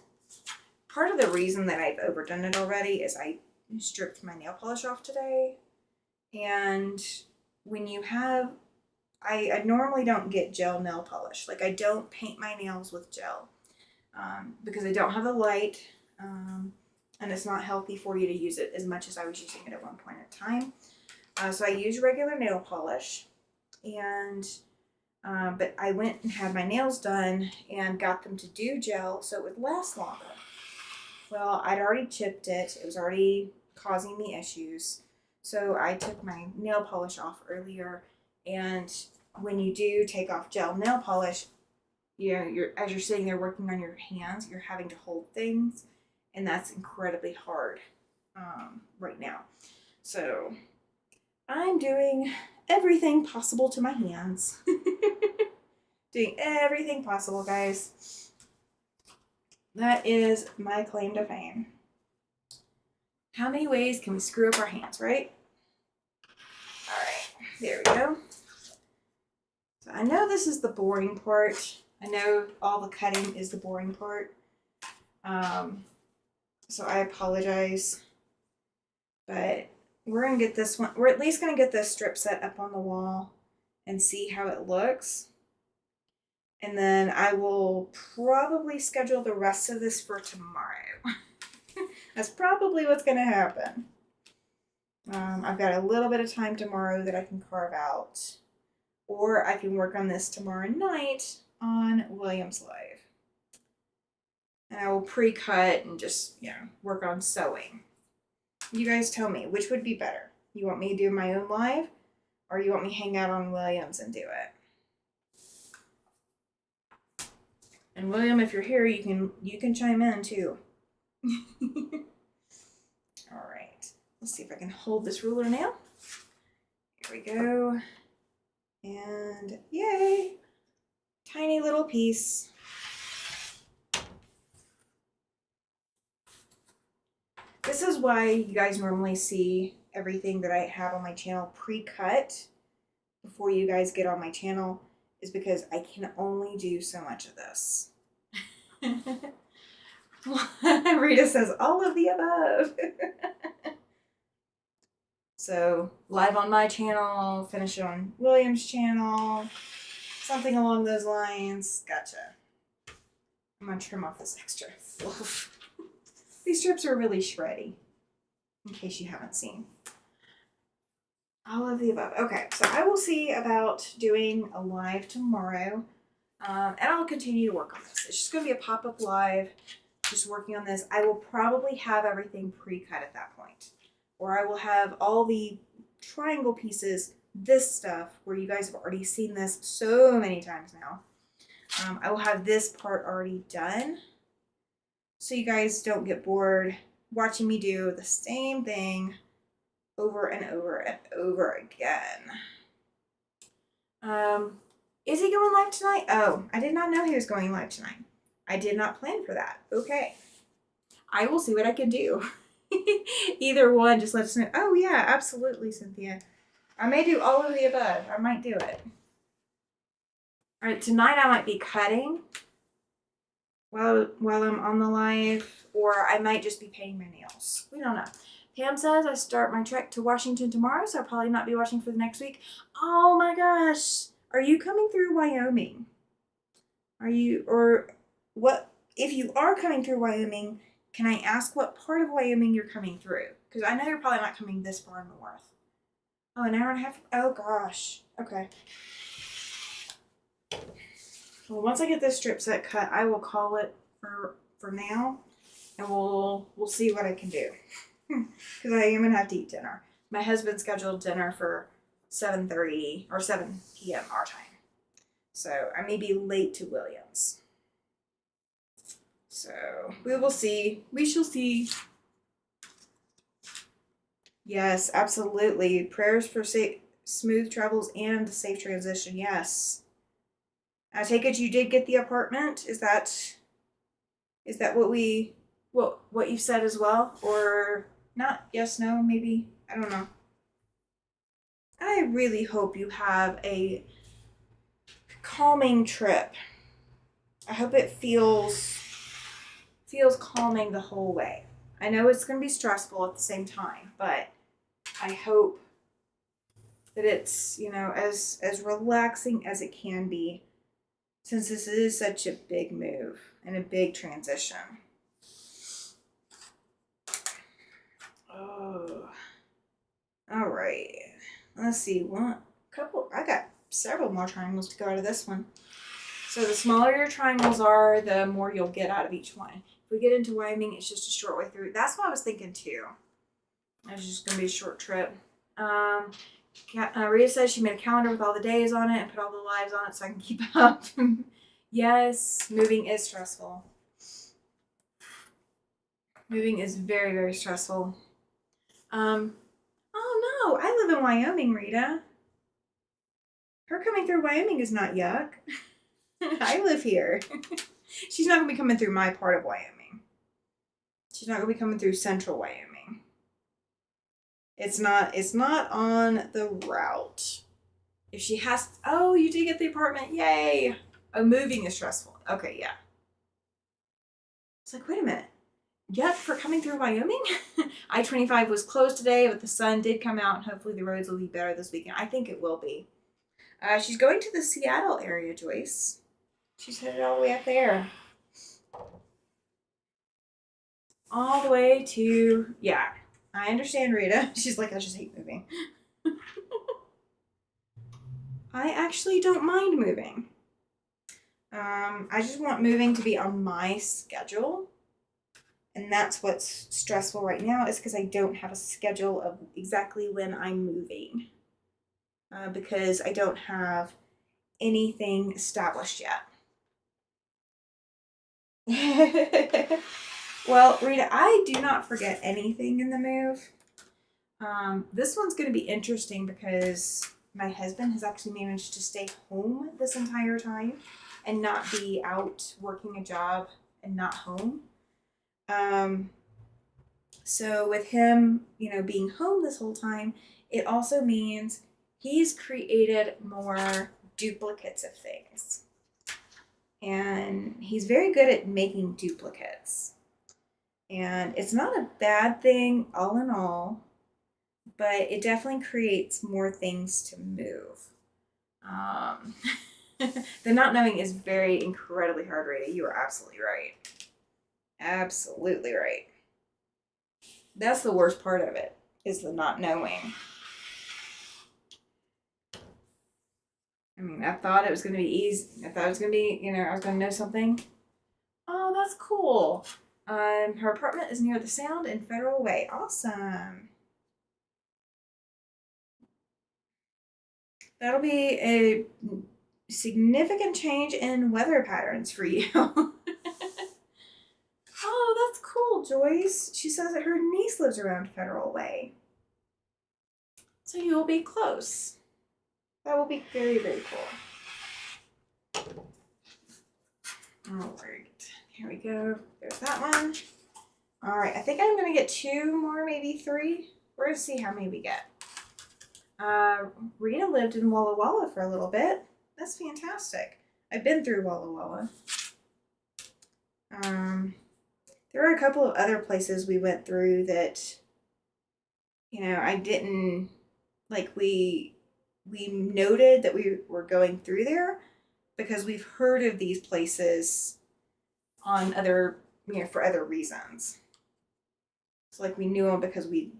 part of the reason that I've overdone it already is I stripped my nail polish off today. And when you have, I normally don't get gel nail polish. Like, I don't paint my nails with gel because I don't have the light, and it's not healthy for you to use it as much as I was using it at one point in time. So I use regular nail polish, and but I went and had my nails done and got them to do gel so it would last longer. Well, I'd already chipped it. It was already causing me issues. So I took my nail polish off earlier, and when you do take off gel nail polish, you know, as you're sitting there working on your hands, you're having to hold things, and that's incredibly hard right now. So I'm doing everything possible to my hands. Doing everything possible, guys. That is my claim to fame. How many ways can we screw up our hands, right? All right, there we go. So I know this is the boring part. I know all the cutting is the boring part. So I apologize, but we're gonna get this one. We're at least gonna get this strip set up on the wall and see how it looks. And then I will probably schedule the rest of this for tomorrow. That's probably what's gonna happen. I've got a little bit of time tomorrow that I can carve out, or I can work on this tomorrow night on Williams Live. And I will pre-cut and just, work on sewing. You guys tell me, which would be better? You want me to do my own live, or you want me to hang out on Williams and do it? And William, if you're here, you can chime in too. All right, let's see if I can hold this ruler now. Here we go. And yay, tiny little piece. This is why you guys normally see everything that I have on my channel pre-cut before you guys get on my channel, is because I can only do so much of this. Rita says all of the above. So live on my channel, finish it on William's channel, something along those lines. Gotcha. I'm going to trim off this extra fluff. These strips are really shreddy, in case you haven't seen. All of the above. Okay, so I will see about doing a live tomorrow, and I'll continue to work on this. It's just going to be a pop-up live, just working on this. I will probably have everything pre-cut at that point, or I will have all the triangle pieces, this stuff, where you guys have already seen this so many times now. I will have this part already done, so you guys don't get bored watching me do the same thing over and over and over again. Is he going live tonight? Oh, I did not know he was going live tonight. I did not plan for that. Okay. I will see what I can do. Either one, just let us know. Oh, yeah, absolutely, Cynthia. I may do all of the above. I might do it. All right, tonight I might be cutting while I'm on the live, or I might just be painting my nails. We don't know. Pam says I start my trek to Washington tomorrow, so I'll probably not be watching for the next week. Oh my gosh. Are you coming through Wyoming? Are you, or what, if you are coming through Wyoming, can I ask what part of Wyoming you're coming through? Because I know you're probably not coming this far north. Oh, an hour and a half? Oh gosh. Okay. Well, once I get this strip set cut, I will call it for now, and we'll see what I can do. Because I am gonna have to eat dinner. My husband scheduled dinner for 7:30 or 7 p.m. our time, so I may be late to Williams. So we will see. We shall see. Yes, absolutely. Prayers for smooth travels and safe transition. Yes. I take it you did get the apartment. Is that what you said as well, or not? Yes, no, maybe. I don't know. I really hope you have a calming trip. I hope it feels calming the whole way. I know it's going to be stressful at the same time, but I hope that it's, as relaxing as it can be, since this is such a big move and a big transition. Oh, all right. Let's see. I got several more triangles to go out of this one. So the smaller your triangles are, the more you'll get out of each one. If we get into Wyoming, it's just a short way through. That's what I was thinking too. It's just going to be a short trip. Rita says she made a calendar with all the days on it and put all the lives on it so I can keep up. Yes, moving is stressful. Moving is very, very stressful. Oh no, I live in Wyoming, Rita. Her coming through Wyoming is not yuck. I live here. She's not going to be coming through my part of Wyoming. She's not going to be coming through central Wyoming. It's not on the route. If she has, oh, you did get the apartment. Yay. Oh, moving is stressful. Okay, yeah. It's like, wait a minute. Yuck for coming through Wyoming? I-25 was closed today, but the sun did come out, and hopefully the roads will be better this weekend. I think it will be. She's going to the Seattle area, Joyce. She's headed all the way up there. All the way to, yeah. I understand, Rita. She's like, I just hate moving. I actually don't mind moving. I just want moving to be on my schedule. And that's what's stressful right now, is because I don't have a schedule of exactly when I'm moving. Because I don't have anything established yet. Well, Rita, I do not forget anything in the move. This one's going to be interesting because my husband has actually managed to stay home this entire time and not be out working a job and not home. So with him, being home this whole time, it also means he's created more duplicates of things. And he's very good at making duplicates. And it's not a bad thing all in all, but it definitely creates more things to move. The not knowing is very incredibly hard, Rita. You are absolutely right. Absolutely right. That's the worst part of it, is the not knowing. I mean, I thought it was going to be easy. I thought it was going to be, I was going to know something. Oh, that's cool. Her apartment is near the Sound and Federal Way. Awesome. That'll be a significant change in weather patterns for you. Oh, that's cool, Joyce. She says that her niece lives around Federal Way. So you'll be close. That will be very, very cool. All right. Here we go. There's that one. All right. I think I'm going to get 2 more, maybe 3. We're going to see how many we get. Rita lived in Walla Walla for a little bit. That's fantastic. I've been through Walla Walla. There are a couple of other places we went through that, I didn't, we noted that we were going through there because we've heard of these places on other, for other reasons. So we knew them because we,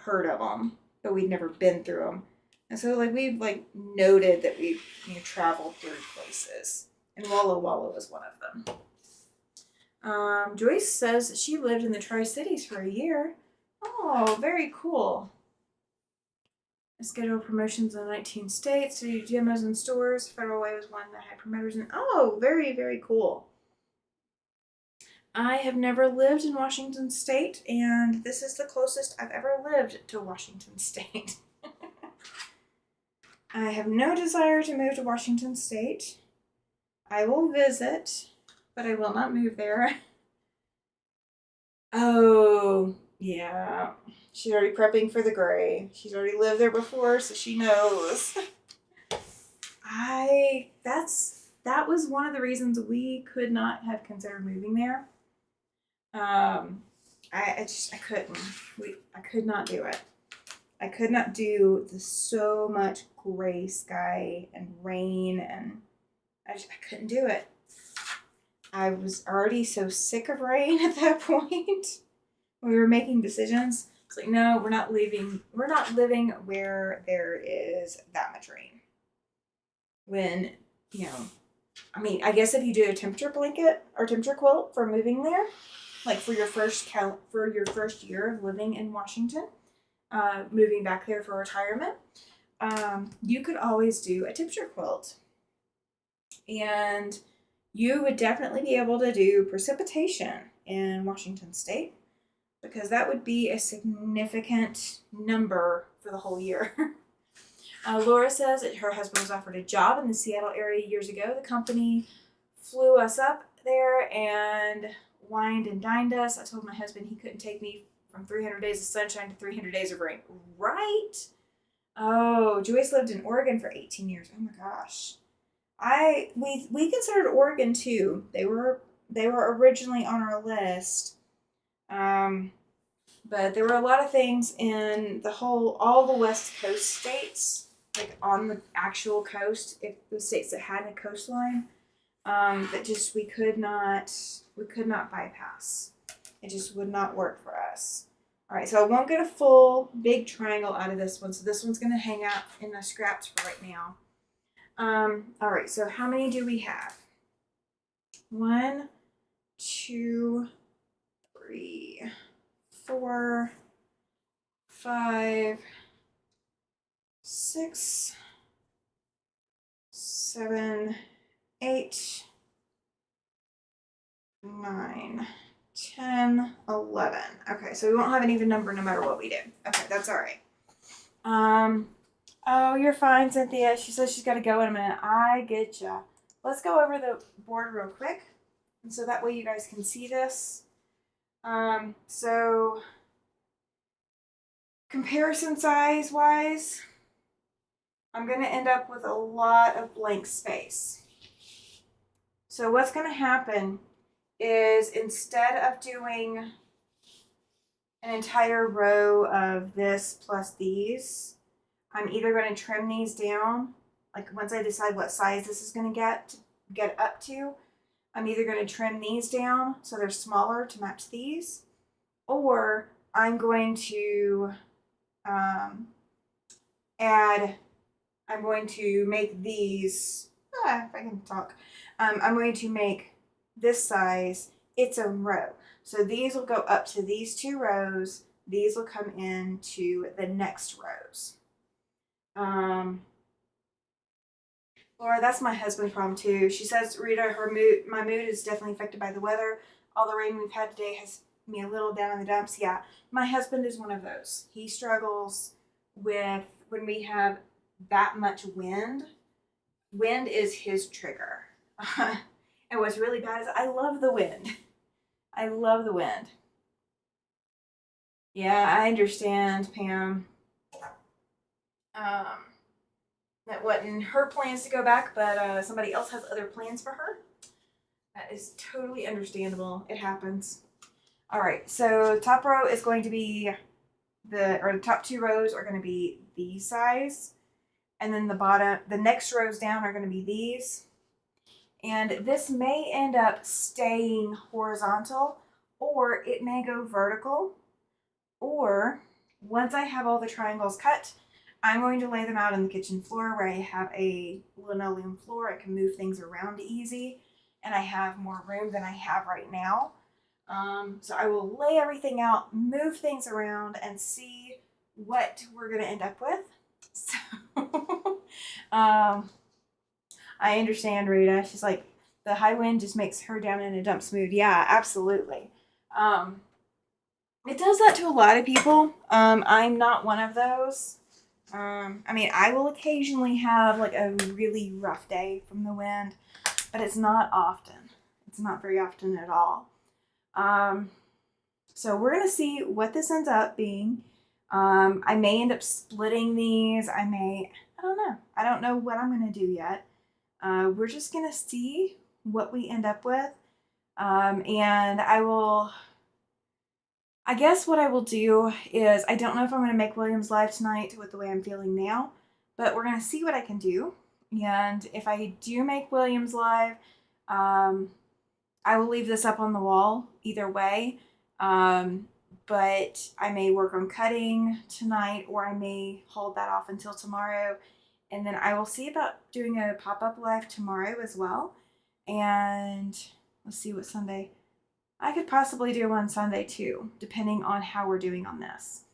heard of them, but we'd never been through them. And so we've noted that we've traveled through places, and Walla Walla was one of them. Joyce says that she lived in the Tri-Cities for a year. Oh, very cool. Scheduled promotions in 19 states, to do demos in stores. Federal Way was one that had promoters in. Oh, very, very cool. I have never lived in Washington State, and this is the closest I've ever lived to Washington State. I have no desire to move to Washington State. I will visit, but I will not move there. Oh, yeah. She's already prepping for the gray. She's already lived there before, so she knows. That was one of the reasons we could not have considered moving there. I couldn't. I could not do it. I could not do the so much gray sky and rain, and I couldn't do it. I was already so sick of rain at that point. We were making decisions. It's no, we're not leaving. We're not living where there is that much rain. When, I guess if you do a temperature blanket or temperature quilt for moving there, for your first year of living in Washington, moving back there for retirement, you could always do a temperature quilt. And you would definitely be able to do precipitation in Washington State, because that would be a significant number for the whole year. Laura says that her husband was offered a job in the Seattle area years ago. The company flew us up there and wined and dined us. I told my husband he couldn't take me from 300 days of sunshine to 300 days of rain. Right? Oh, Joyce lived in Oregon for 18 years. Oh my gosh. We considered Oregon too. They were originally on our list. But there were a lot of things in all the West Coast states, on the actual coast, if the states that had a coastline, that just we could not bypass. It just would not work for us. All right, so I won't get a full big triangle out of this one. So this one's going to hang out in the scraps for right now. All right, so how many do we have? 1, 2, 3, 4, 5, 6, 7, 8, 9, 10, 11. Okay, so we won't have an even number no matter what we do. Okay, that's all right. Oh, you're fine, Cynthia. She says she's got to go in a minute. I get ya. Let's go over the board real quick, and so that way you guys can see this. So comparison size wise, I'm going to end up with a lot of blank space. So what's going to happen is, instead of doing an entire row of this plus these, I'm either going to trim these down like once I decide what size this is going to get up to, I'm either going to trim these down so they're smaller to match these, or I'm going to I'm going to make these, if I can talk, I'm going to make this size its own row. So these will go up to these 2 rows. These will come into the next rows. Laura, that's my husband's problem too. She says, Rita, my mood is definitely affected by the weather. All the rain we've had today has me a little down in the dumps. Yeah, my husband is one of those. He struggles with when we have that much wind. Wind is his trigger. And what's really bad is I love the wind. I love the wind. Yeah, I understand, Pam. That wasn't her plans to go back, but somebody else has other plans for her. That is totally understandable. It happens. All right, so top row is going to be the top 2 rows are going to be these size, and then the next rows down are going to be these. And this may end up staying horizontal, or it may go vertical, or once I have all the triangles cut, I'm going to lay them out on the kitchen floor where I have a linoleum floor. I can move things around easy, and I have more room than I have right now. So I will lay everything out, move things around, and see what we're going to end up with. So, I understand, Rita. She's like, the high wind just makes her down in a dumps mood. Yeah, absolutely. It does that to a lot of people. I'm not one of those. I mean, I will occasionally have like a really rough day from the wind, but it's not often. It's not very often at all. So we're going to see what this ends up being. I may end up splitting these. I don't know. I don't know what I'm going to do yet. We're just going to see what we end up with. And I guess what I will do is, I don't know if I'm going to make Williams live tonight with the way I'm feeling now, but we're going to see what I can do. And if I do make Williams live, I will leave this up on the wall either way. But I may work on cutting tonight, or I may hold that off until tomorrow. And then I will see about doing a pop-up live tomorrow as well. And let's see what Sunday. I could possibly do one Sunday too, depending on how we're doing on this.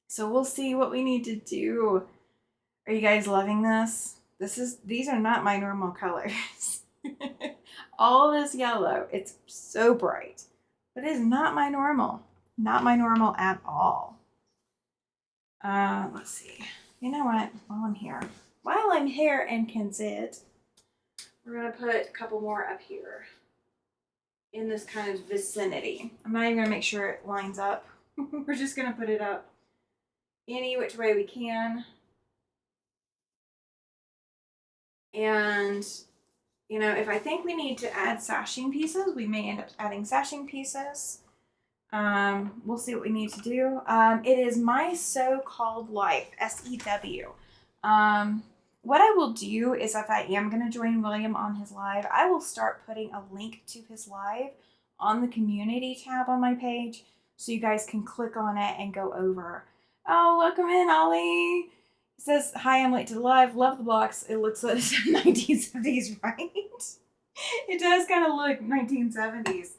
So we'll see what we need to do. Are you guys loving this? These are not my normal colors. All this yellow, it's so bright, but it is not my normal. Not my normal at all. Let's see. You know what? While I'm here and can sit, we're gonna put a couple more up here in this kind of vicinity. I'm not even gonna make sure it lines up. We're just gonna put it up any which way we can. And, you know, if I think we need to add sashing pieces, we may end up adding sashing pieces. We'll see what we need to do. It is My So-Called Life, SEW. What I will do is, if I am going to join William on his live, I will start putting a link to his live on the community tab on my page, so you guys can click on it and go over. Oh, welcome in, Ollie. It says, hi, I'm late to the live. Love the box. It looks like 1970s, right? It does kind of look 1970s.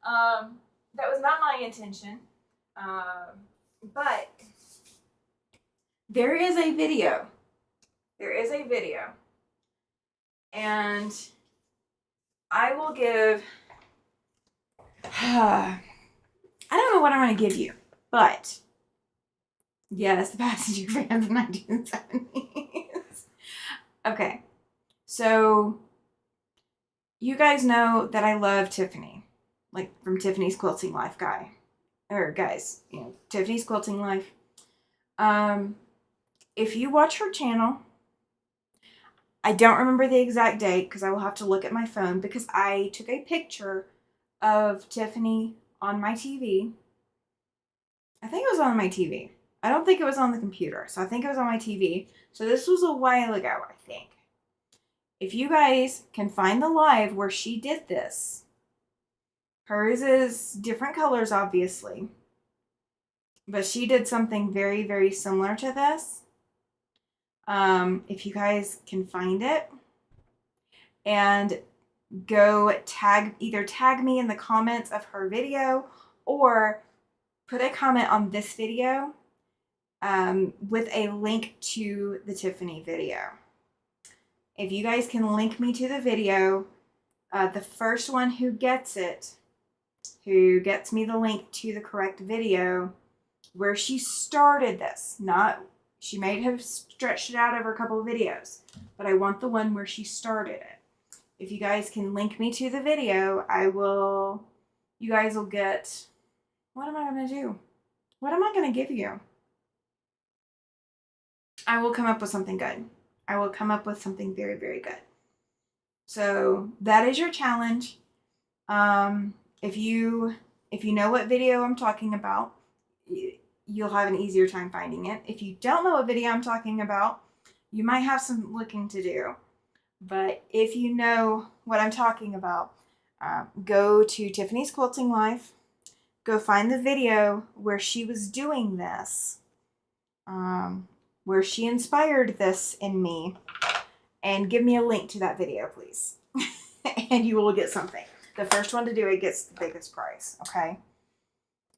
That was not my intention. But there is a video. And I will give, I don't know what I'm going to give you, but yes, the passenger van from 1970s. Okay, so you guys know that I love Tiffany, like from Tiffany's Quilting Life guys, you know, Tiffany's Quilting Life. If you watch her channel, I don't remember the exact date because I will have to look at my phone, because I took a picture of Tiffany on my TV. I think it was on my TV. I don't think it was on the computer, so I think it was on my TV. So this was a while ago, I think. If you guys can find the live where she did this, hers is different colors, obviously, but she did something very, very similar to this. If you guys can find it, and go either tag me in the comments of her video or put a comment on this video with a link to the Tiffany video. If you guys can link me to the video, the first one who gets it, who gets me the link to the correct video where she started this, not, she may have stretched it out over a couple of videos, but I want the one where she started it. If you guys can link me to the video, you guys will get, what am I going to do? What am I going to give you? I will come up with something good. I will come up with something very, very good. So that is your challenge. If you know what video I'm talking about, you'll have an easier time finding it. If you don't know what video I'm talking about, you might have some looking to do. But if you know what I'm talking about, go to Tiffany's Quilting Life. Go find the video where she was doing this, where she inspired this in me, and give me a link to that video, please. And you will get something. The first one to do it gets the biggest prize, okay?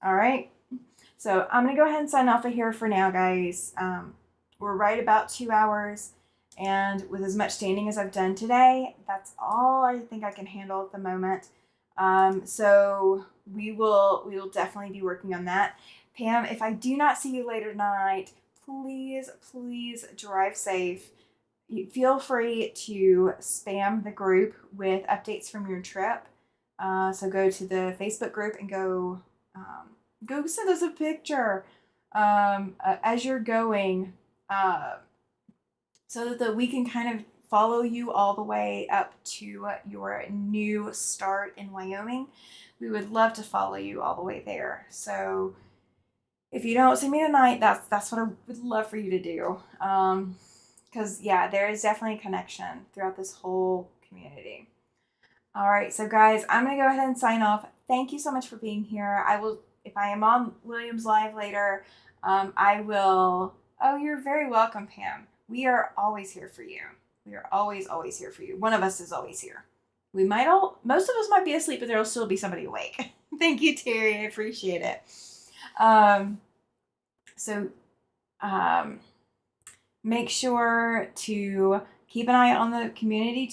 All right. So I'm going to go ahead and sign off of here for now, guys. We're right about 2 hours. And with as much standing as I've done today, that's all I think I can handle at the moment. So we will definitely be working on that. Pam, if I do not see you later tonight, please drive safe. Feel free to spam the group with updates from your trip. So go to the Facebook group and go send us a picture as you're going, so that we can kind of follow you all the way up to your new start in Wyoming. We would love to follow you all the way there. So if you don't see me tonight, that's what I would love for you to do. Because yeah, there is definitely a connection throughout this whole community. All right, so guys, I'm gonna go ahead and sign off. Thank you so much for being here. I will, if I am on Williams Live later, I will. Oh, you're very welcome, Pam. We are always here for you. We are always here for you. One of us is always here. Most of us might be asleep, but there'll still be somebody awake. Thank you, Terry. I appreciate it. Make sure to keep an eye on the community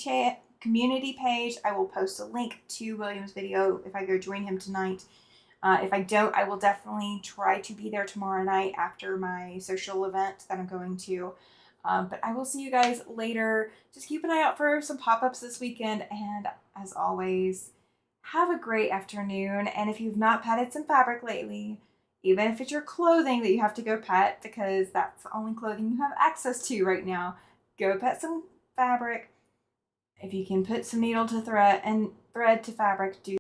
page. I will post a link to William's video if I go join him tonight. If I don't, I will definitely try to be there tomorrow night after my social event that I'm going to. But I will see you guys later. Just keep an eye out for some pop-ups this weekend. And as always, have a great afternoon. And if you've not patted some fabric lately, even if it's your clothing that you have to go pet, because that's the only clothing you have access to right now, go pet some fabric. If you can put some needle to thread and thread to fabric, do